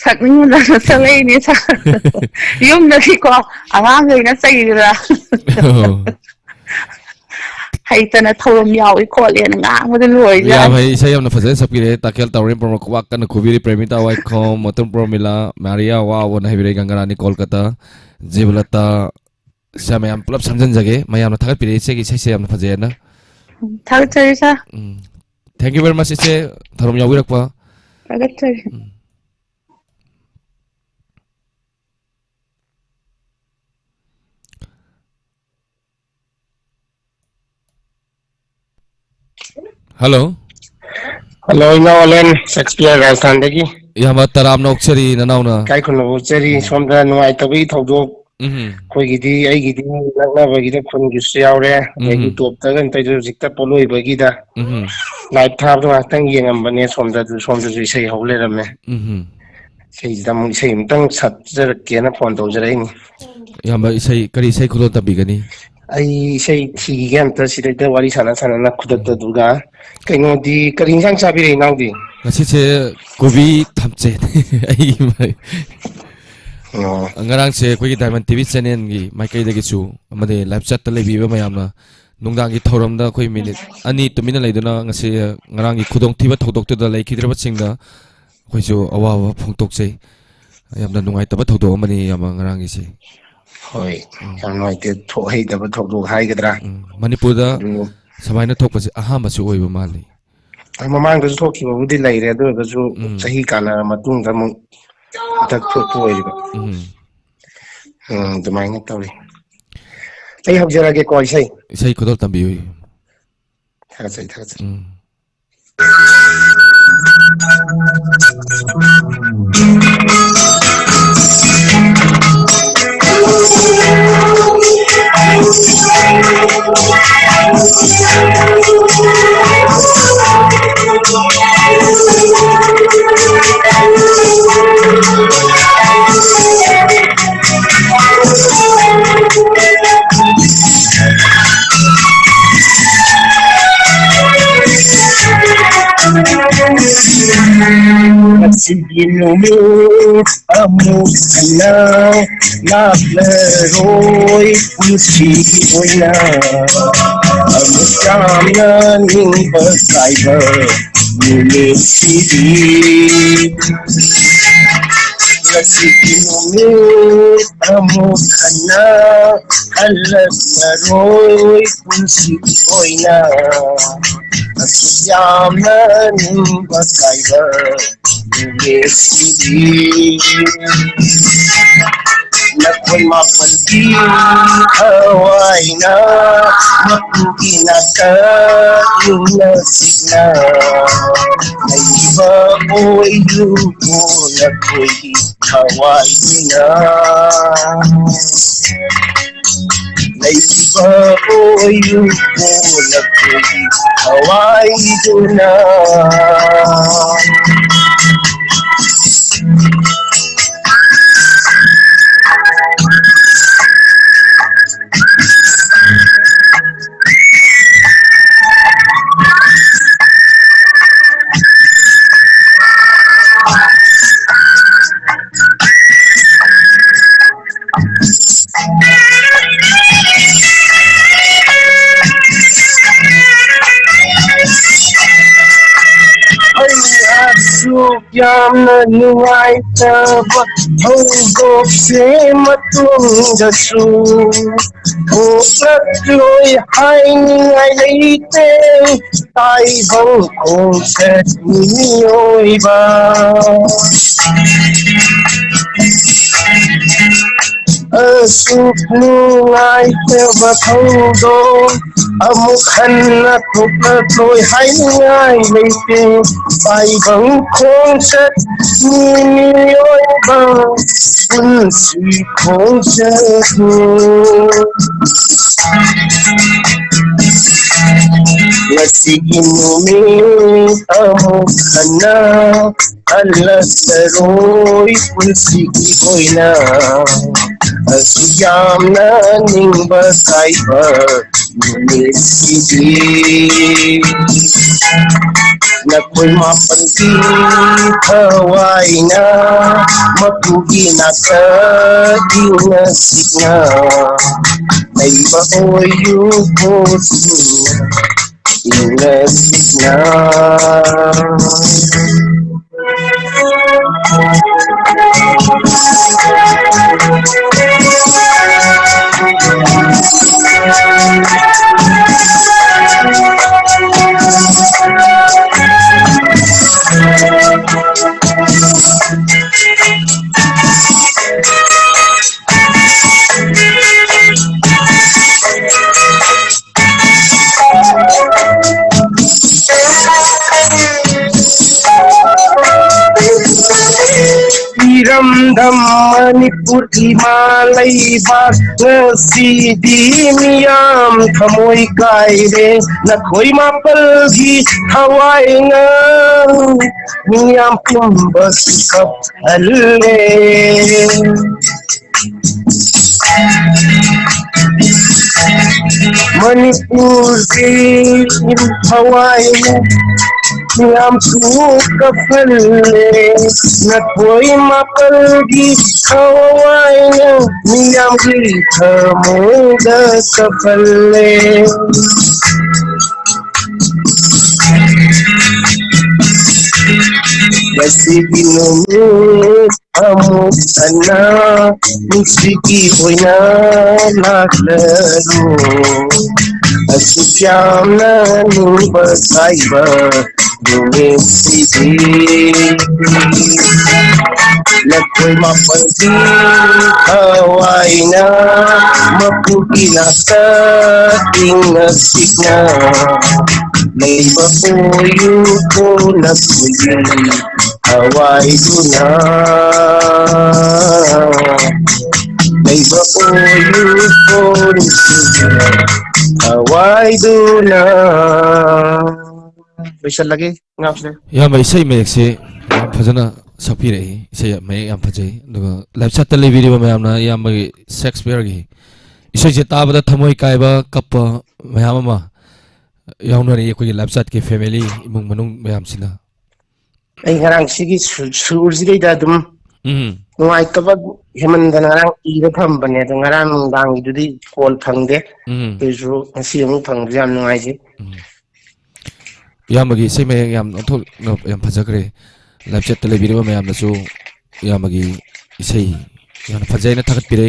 ꯁꯛꯅꯤꯡꯕꯗ ꯁꯛꯂꯛꯏꯅꯦ ꯌꯨꯝꯗꯗꯤꯀꯣ ꯑꯉꯥꯡꯈꯩꯅ ꯆꯩꯗꯅ ꯍꯩꯇꯅ ꯊꯧꯔꯝ ꯌꯥꯎꯏ ꯈꯣꯠꯂꯦꯅ ꯉꯥꯡꯕꯗ ꯂꯣꯏꯖꯥꯠꯅꯤ या भाई इसे यामना फजे सपिरे ताकेल तौरे प्रोमो वाक कन खुबिरी प्रेमिता वाइखोम मतम प्रोमिला मारिया वाव न हेबिरे गंगारानी कोलकाता जीवलता समयाम पुलब समझन जगे मयामना थापिरे इसे की इसे यामना फजे ना ꯊꯥꯒꯠꯆꯔꯤ ꯁꯥꯔ थैंक यू वेरी मच इसे थरम याविरकपा ꯊꯥꯒꯠꯆꯔꯤ हेलो हेलो इना ओलेन शेक्सपियर राजस्थान दगी यामा तराम नोक्चरी ननाउना काय खुन उचरी सोमदा नुआई तबई थौदो खोइगिदी आइगिदी नगनाबगिदा खुनगिसु यावरे एगी टॉप तगन तैजु जिक्ता पोलोइ बगिदा लाइव थाब तो आतंग येंगमबने सोमदा इसै हौलेरमे सेइदा मु इसै मतंग सत्जर केना फोन तौजरैनी यामा इसै करी इसै खुलो तबिगनी आई इसै थिगे अंत सिदैदा वारी साना साना खुदत दुगा कइनोदी करी इंसान चाबिरे नाउदी ngasiche kobi thamche ai mai ngarang se koi diamond tv channel gi maikai da gi chu amade live chat ta lebi ba mayamna nungdang gi thoram da koi minute ani tumina leiduna ngase ngarang gi khudong thiba thodok te da leikhidraba chingda koi chu awa wa phongtok che yamna nungai taba thodok amani yama ngarang gi se hoi yang noi te tho hei da ba thodok hai gadra manipur da samaina thokpa se aha ma chu oi ba mali ꯃꯃꯥꯡꯗꯁꯨ ꯊꯣꯛꯈꯤꯕꯕꯨꯗꯤ ꯂꯩꯔꯦ ꯑꯗꯨ ꯑꯣꯏꯔꯒꯁꯨ ꯆꯍꯤ ꯀꯥꯟꯅꯔ ꯃꯇꯨꯡꯗ ꯑꯃꯨꯛ ꯍꯟꯗꯛ ꯊꯣꯛꯄ ꯑꯣꯏꯔꯤꯕ ꯑꯗꯨꯃꯥꯏꯅ ꯇꯧꯔꯤ ꯑꯩ ꯍꯧꯖꯔꯒꯦꯀꯣ ꯏꯁꯩ ꯈꯨꯗꯣꯜ ꯇꯝꯕꯤꯌꯨ ꯊꯥꯒꯠꯆꯩ Sibinu amukna naglaroy pusi oina Amukyamna nimba kaiba Numisidi Nasiki numit amukana Halat naroy punsi koina Amukyamna nimba kaiba Numisidi Nakoy mapalgi hawaina Makukinaka inasigna Naiba oy yuko nakoy hawaina Naiba oy yuko nakoy hawaina Yamna nuwaitaba hongokse matundasu Hoklatloy hainingay leite taibang kongset niyoiba Asuk nungay taba thongdong Amukhanna thoklatloy hainingay leite taibang kongset niyoiba Punsi kongset Nasiki numit amukhanna Alasaroy punsi koina Asuyamna ningba kaiba Numisidi Nakoy mapalgi hawaina Makuginaka inasigna Naiba oy yuko inasigna Iramdam Manipur Himalay Bas Nasidi miyam thamoy kaire Nakoy mapalgi hawai na Miyam kumbas kap alle Manipur ki hawai na Miyam suka palle Nakoy mapalgi hawai na Miyam gita muda kapalle Nasiki numit amukhanna Nisiki hoina naglaro Asuyamna nimba kaiba Numisidi Nakoy mapalgi hawaina Makuginaka inasigna Naiba oy yuko nakoy hawai duna Naiba oy yuko hawai duna Bisa lagi ngap sih Ya mai sai mek se yam phajana sakpi rei sai mai yam phajai duga live chat le video ma yamna yam mai Shakespeare gi isai je ta bada thamoi kaiba kappa mayam ma yauna ri ko live chat ke family imung manung mayam sina Ay ngarang sige sursi da dum nuaitaba hemandan ngarang ira thambane to ngarang nungdang idudi call phangde isu ngasi amuk phangde yam nungaiji iyamagi sei me yam onthok yam phajagre live chat tele video me yam nasu iyamagi sei yam phajai na thagat pire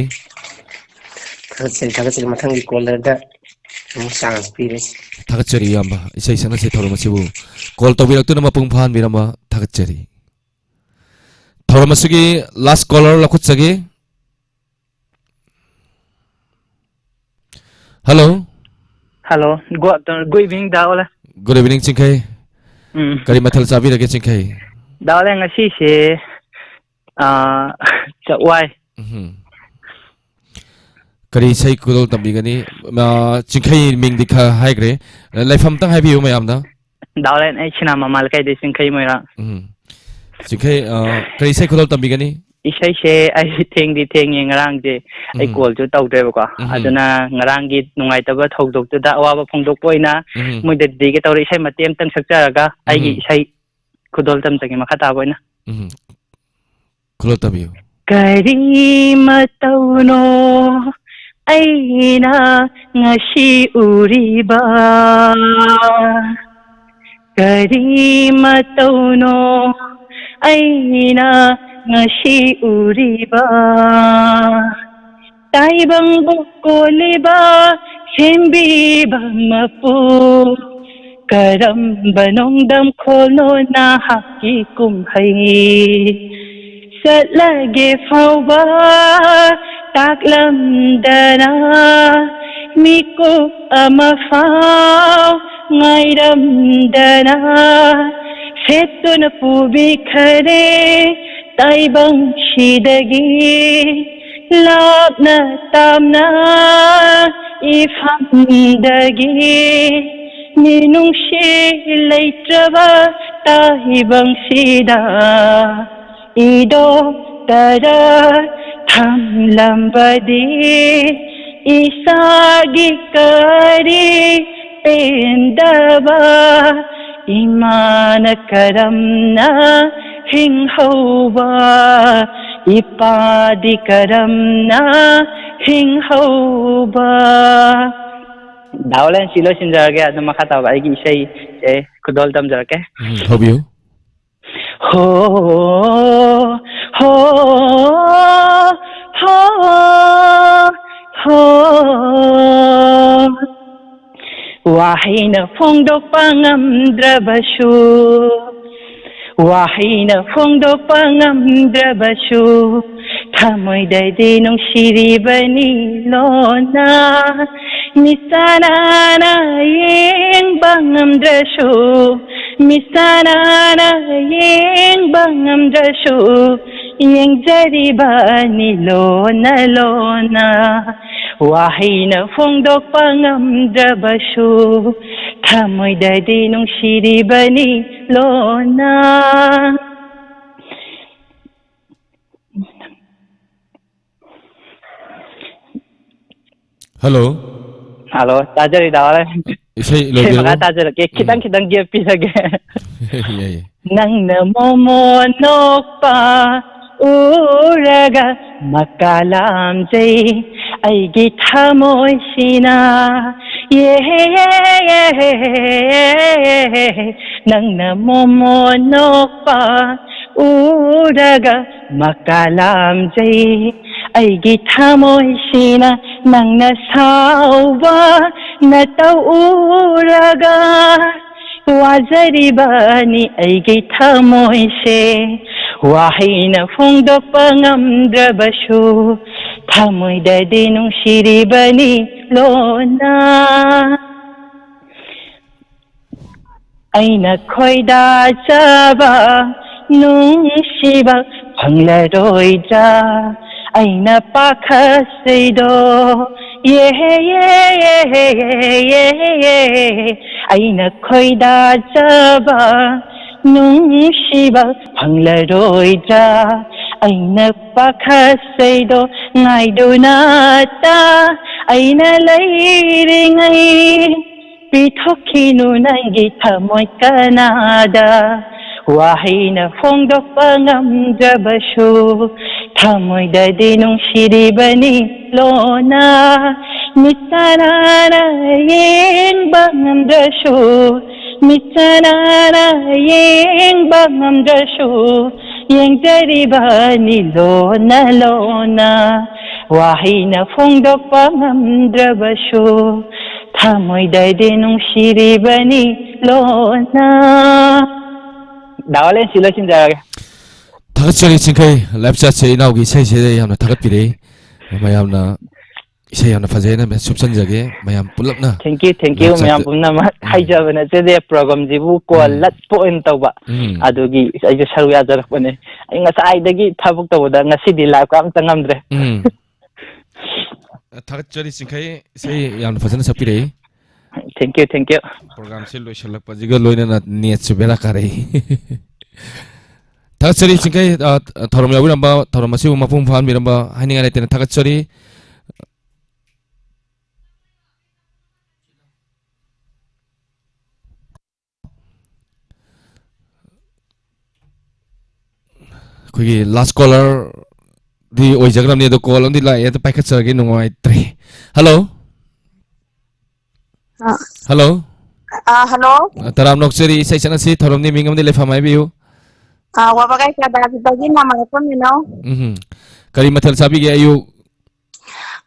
thagasil mathangi caller da chance pires thagat chari yamba sei sana sei thorama chibu call to birak tu na mapung phan birama thagat chari thorama sugi last caller lakhut sagi hello hello good evening daola good evening chingkai kari mathal chabi rage chingkai daola ngasi se chawai kari sei kudol tambi gani chingkai ming dikha haigre laifam tang hai biu mayam da daola ai china mamal kai de chingkai moira chingkai kari sei kudol tambi gani isai se ai theng di theng ngarang je ai call chu tau de ba aduna ngarang gi nungai ta ba thodok tu da awa ba phongdok poina moi de di ge tawri isai matem tang sakjaraga ai gi isai kudol tam tangi makha ta boina kudol tabiu kari matauno aina ngasi uriba kari matauno aina ngasi uriba taibang bukoliba sembiba mapu karamba nongdam kholo na haki kumhai satlage fauba taklam dana miku amafau ngairam dana setun pubi khare taibang shidagi labna tamna ifamdagi ninung shi laitraba taibang shida ido tara thamlambadi isagi kari pendaba iman karamna hinghoba ipadi karamna hinghoba dawalan silo sinjarage adu makata ba igi sei e kudol tam jarake hobiu ho ho ho ho wahina phongdok pangamdrabashu wahina phongdok pangamdrabashu thamoi dai nong siribani lona misana na yeng bangamdrashu misana na yeng bangamdrashu yeng jaribani lona lona wahina phongdok pangamdrabashu thamoi dai nong siribani lona hello hello tajari dawala sei lo bi maka tajari ke kitang give pisage yeah nang na momo nokpa uraga makalam jai aigi thamoi sina nang na momo nokpa uraga makalam jai aigi thamoi sina nang na sauba na tauraga wazaribani aigi thamoi se wahina phongdok pangamdrabashu thamoi dai nong siribani lona aina khoida chaba nungsiba phanglaroida aina pakhaseido aina khoida chaba nungsiba phanglaroida aina pakhaseido ngaidunata aina leiringai pithokinu nangi thamoi kanada ꯋꯥꯍꯩꯅ ꯐꯣꯡꯗꯣꯛꯄ ꯉꯝꯗ꯭ꯔꯕꯁꯨ ꯊꯃꯣꯏꯗꯗꯤ ꯅꯨꯡꯁꯤꯔꯤꯕꯅꯤ ꯂꯣꯟꯅ ꯃꯤꯠꯇꯅ ꯌꯦꯡꯕ ꯉꯝꯗ꯭ꯔꯁꯨ ꯃꯤꯠꯇꯅ ꯌꯦꯡꯕ ꯉꯝꯗ꯭ꯔꯁꯨ ꯌꯦꯡꯖꯔꯤꯕꯅꯤ ꯂꯣꯟꯅ ꯂꯣꯟꯅ ꯋꯥꯍꯩꯅ ꯐꯣꯡꯗꯣꯛꯄ ꯉꯝꯗ꯭ꯔꯕꯁꯨ ꯊꯃꯣꯏꯗꯗꯤ ꯅꯨꯡꯁꯤꯔꯤꯕꯅꯤ ꯂꯣꯟꯅ 나갈래 실러 신자하게 다같이 칭카이 랩자체 이나오기 이세이세 야나 다갓비레 마야나 이세 야나 파제나 매 숲선자게 마야 뿔랍나 땡큐 마야 뿔나 마 하이자버나 제데 프로그램 지부 콜랏 포인 tawba adugi aiju saru ya jarakpane ai ngasai thabuk tawda ngasidi live kam tangamdre 다갓저리 칭카이 이세 야나 파제나 삽비레 땡큐 program se loisalak pajiga loina na net se bela kare 다갓저리 칭카이 thorom yawi namba thorom masiu mapum phan miramba haninga letena 다갓저리 kogi last caller di oijagram ni do call on di la ya to packet sargi nungoi 3 hello hello hello taram nokseri sai chana si thorom ni mingam ni le famai biu wabagai kada bagi nama ko mino kari mathal sabi ge ayu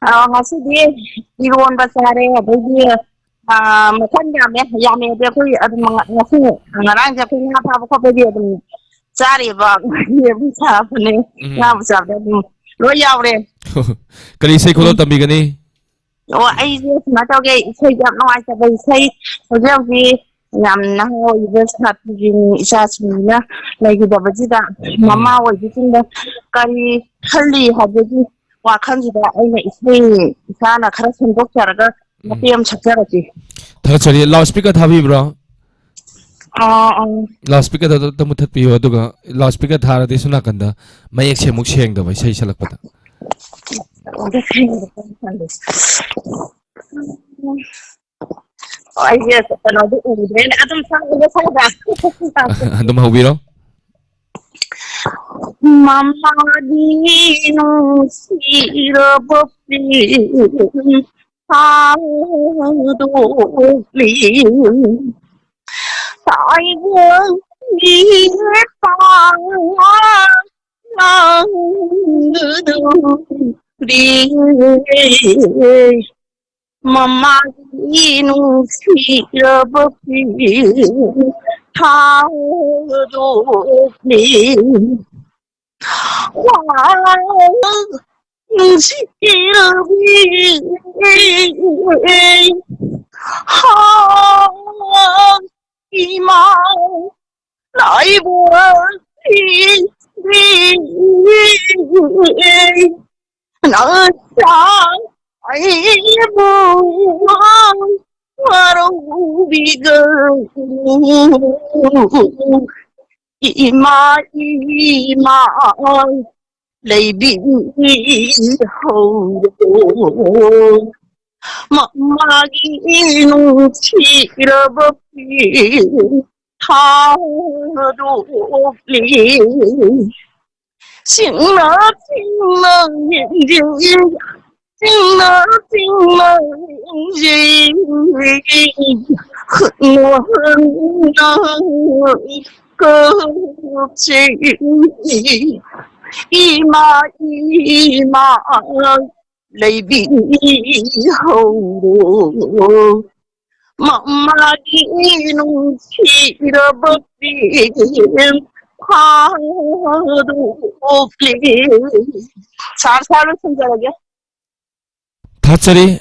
ngasi di iron basare bagi makan yame de ko ngasi ngarang ja ko nga pa ko bagi cari ba ye bisa ne nga bisa de lo yaure kari sai ko tambi gani ai na tao ge sai jam no ai sa bai sai ho jam vi yam na ho ibe snap jin isa china lai gi da baji da mama wa ji tin da kari halli ha de ji wa khan ji da ai na isai isa na khara sun dok charaga mapem chakara ji tha chari loudspeaker thabi bro loudspeaker da muthat pi ho duga loudspeaker thara de suna kanda mayek se muk seng da bai sai salak pata ai yes no du uden atum sang ide sada andum hawiro mama dinu sira bopi do li sai vương đi pa nang du đi mama inu sira bopi do li lại buồn nỡ sao ai buồn mà đâu biết ima lấy bị hầu mà inu chỉ là bất kỳ thao đủ lý xin nó những gì xin nó những gì nó hơn nó cơ chỉ ima lấy bị hầu mama inu chỉ là bất kỳ thao đủ lý sao nó không ra được 다처리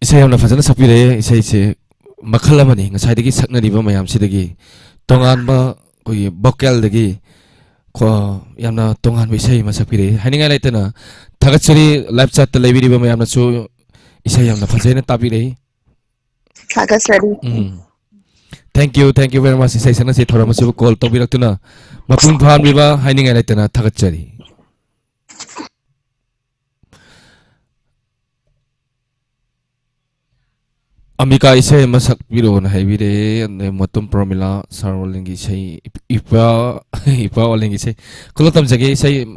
이세 함나 파자나 삭비레 이세 이세 마칼라마니 ngasai saknariba mayam sidagi tonganba koi vocal dagi ko yamna tongan isai masakpire haninga laitana 다같이 live chat leibiriba mayamna chu isai yamna fajaina tabire thank you very much isai sana se thora masu call tobirakuna mapung phan biba haninga laitana 다같이 Amika isay masak biro na haibire ne motum promila sarwalingi isay ipa walingi isay kulo tamjage isay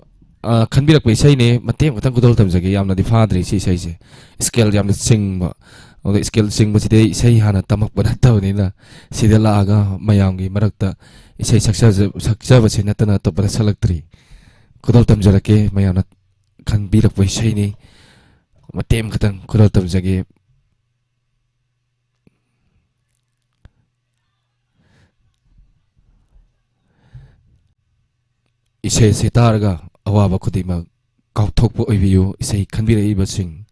khanbirak pe isay ne matem katang kudol tamjage yamna di fadri isay se scale yamna singba oge scale singba side isay hana tamak bana tawni na side la aga mayamgi marakta isay saksa ba sina tana to para salaktri kudol tamjarake mayamna khanbirak pe isay ne matem katang kudol tamjage isay sitarga awaba khudima kauthokpo oibiyu isay khanbirei basing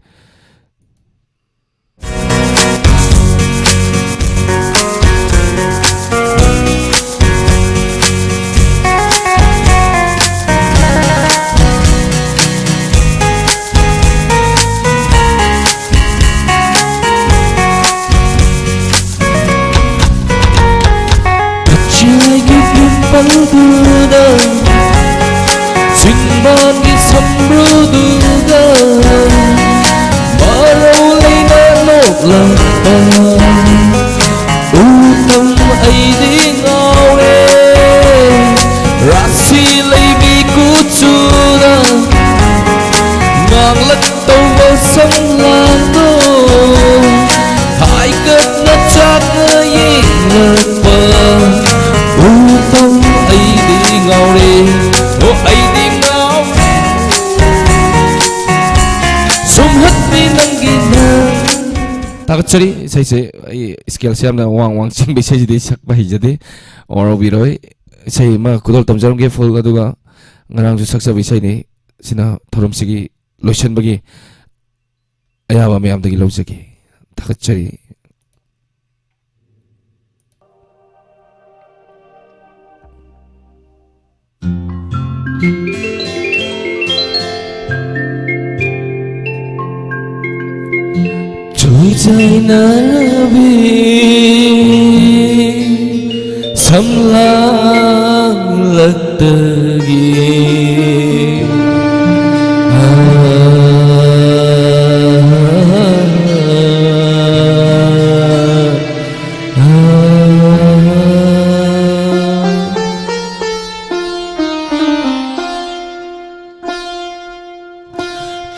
Singbani samruduga Marolay na loklapa Utang ay di ngawe Rasilay bikutsura Ngang lataw basang lando Haikat na tsak ngaying lagpa Utang ay di ngawe O ay di takchari sai sai skill siam na wang ching be sai de sak ba hijade or biroi sai ma kudol tamjaram ge fol aduga ngarang ju saksa bisai ne sina thorom sigi lotion bagi ayaba me am dagi lojagi takchari Jai Narabi Samlang Latagi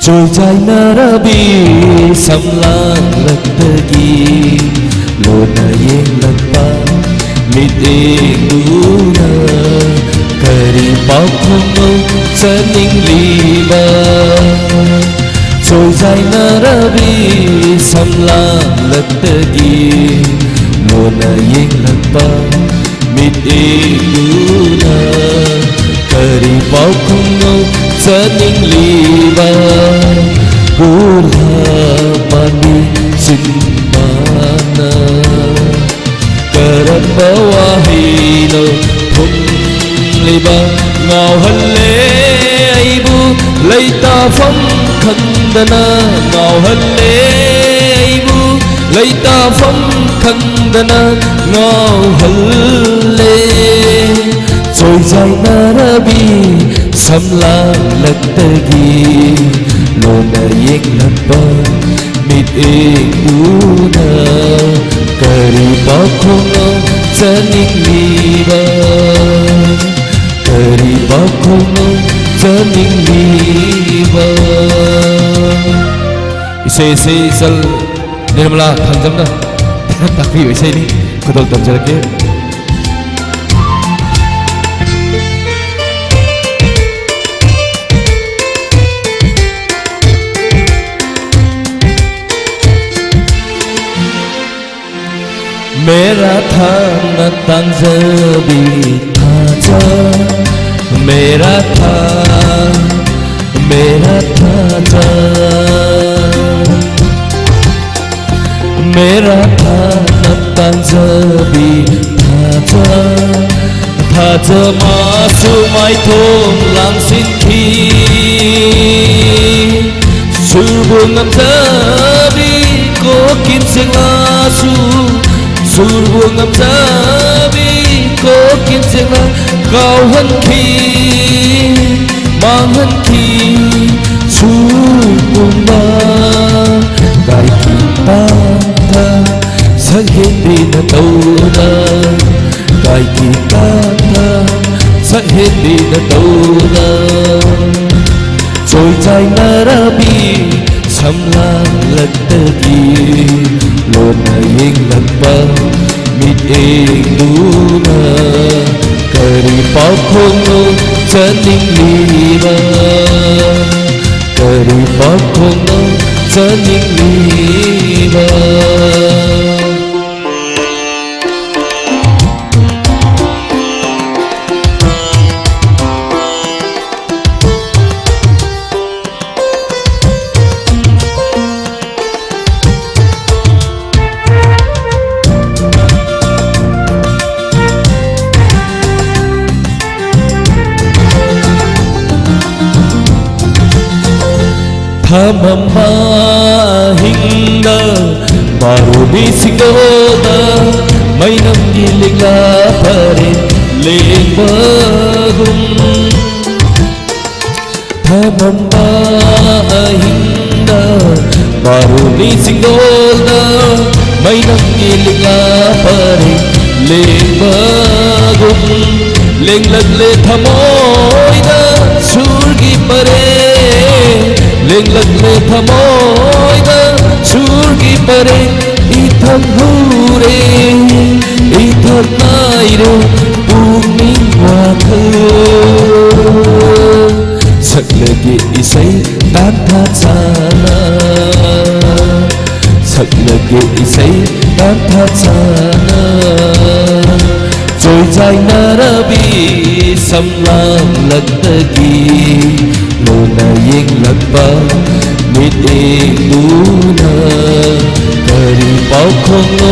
Trôi trái Narabi samlang lagdagi Lona yeng lagpa mitenguna Kari bao khomo saning liba Trôi trái Narabi samlang lagdagi Lona yeng lagpa mitenguna Kari bao khomo saning liba Gula mani simmana Karan bawahino thum liba Ngao halle aibu Laita phong khandana Ngao halle aibu Laita phong khandana Ngao halle Trôi dài Narabi samlang lagdagi Lona yeng lagpa mitenguna Kari bao khomo saning liba Kari bao khomo saning liba Isay sal nirmala thangjamna takri isay ni kudol tamjarake मेरा था न तंजबी था जा मेरा था जा मेरा था न तंजबी था जा मासु mai thong lang sin khi surbu ngam zabi ko kin sing asu Surbu ngam zabi ko kin sila kau han khi mang han khi surbu ba dai kita Sahedina tauna kai kitana Sahedina tauna Trôi dài narabi samlang lagtagi Lona yeng lagpa mit luna Kari pakono janing lima Kari pakono janing lima Mama hinda baru bisingoda mainam giling lapare lebagum Mama hinda baru bisingoda mainam giling lapare lebagum lenglag le thamoida surgi pare Lenglag le thamoida surgi pare ithar hure ithar naire pugning wathal saklage isai tantha chana saklage isai tantha chana trôi dài narabi samlang lagtagi Lona yeng lagpa mit luna Kari pakono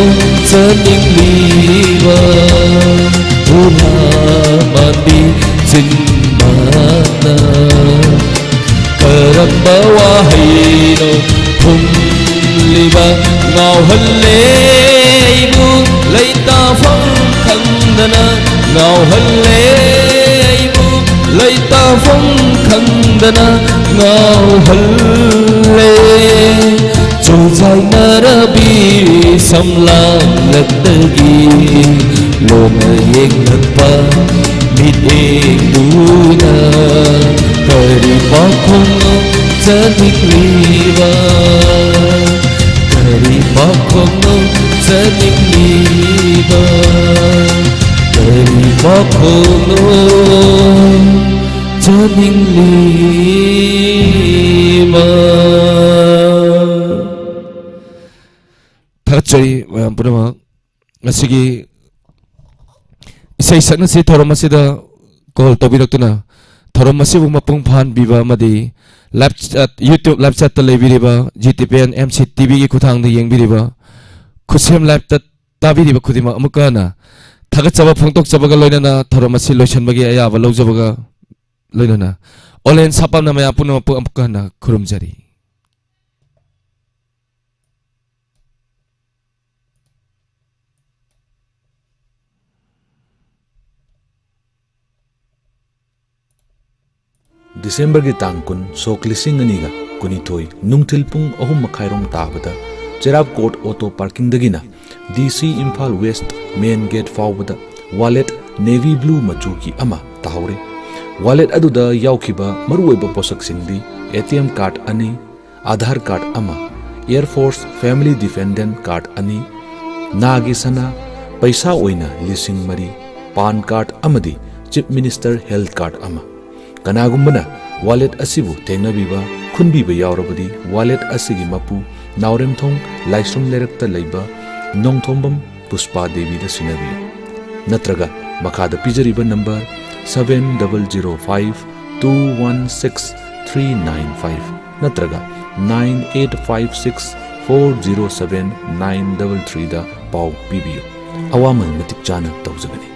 janing lima Tula mandi jinmana Karamba wahayno hum liba ngao halle ibu Laita phong khandana ngao halle ibu Laita phong khandana ngao halle trôi dài narabi samlang lagtagi Lona yeng lagpa mit luna Kari pakono janing lima Kari pakono janing lima Kari pakono janing lima Thakchai mayam punamak ngasigi isai sakna si thorom asida call tobirakuna thorom asibu mapung phan biba amadi live chat YouTube live chat ta leibiriba GTPN MC TV gi kuthang da yengbiriba khusem live ta tabiriba khudima amuka na thagatchaba phongtok chabaga loinana thorom asi loisanbagi ayaba lawjabaga loinana online sapamna maya punama pu amuka na khurumjari December ki tangkun sok lising aniga kunithoi nungthil pung ahum makhairom tabada Cherab Court Auto Parking dagina DC Imphal West Main Gate fawbada wallet navy blue machu ki ama tahore wallet aduda yaukhiba maruoiba posak singdi ATM card ani Aadhaar card ama Air Force Family Dependent card ani nagi sana paisa oina lising mari PAN card amadi Chief Minister Health card ama Kanagumbana wallet asibu tengnabiba khunbiba yaurabadi wallet asigi mapu nauremthong laisum lerakta leiba nongthombam Puspa Devi da sinabi natraga makhada pijariba number 7005216395 natraga 9856407933 da pau pibiyo awaman matik chana tawjagani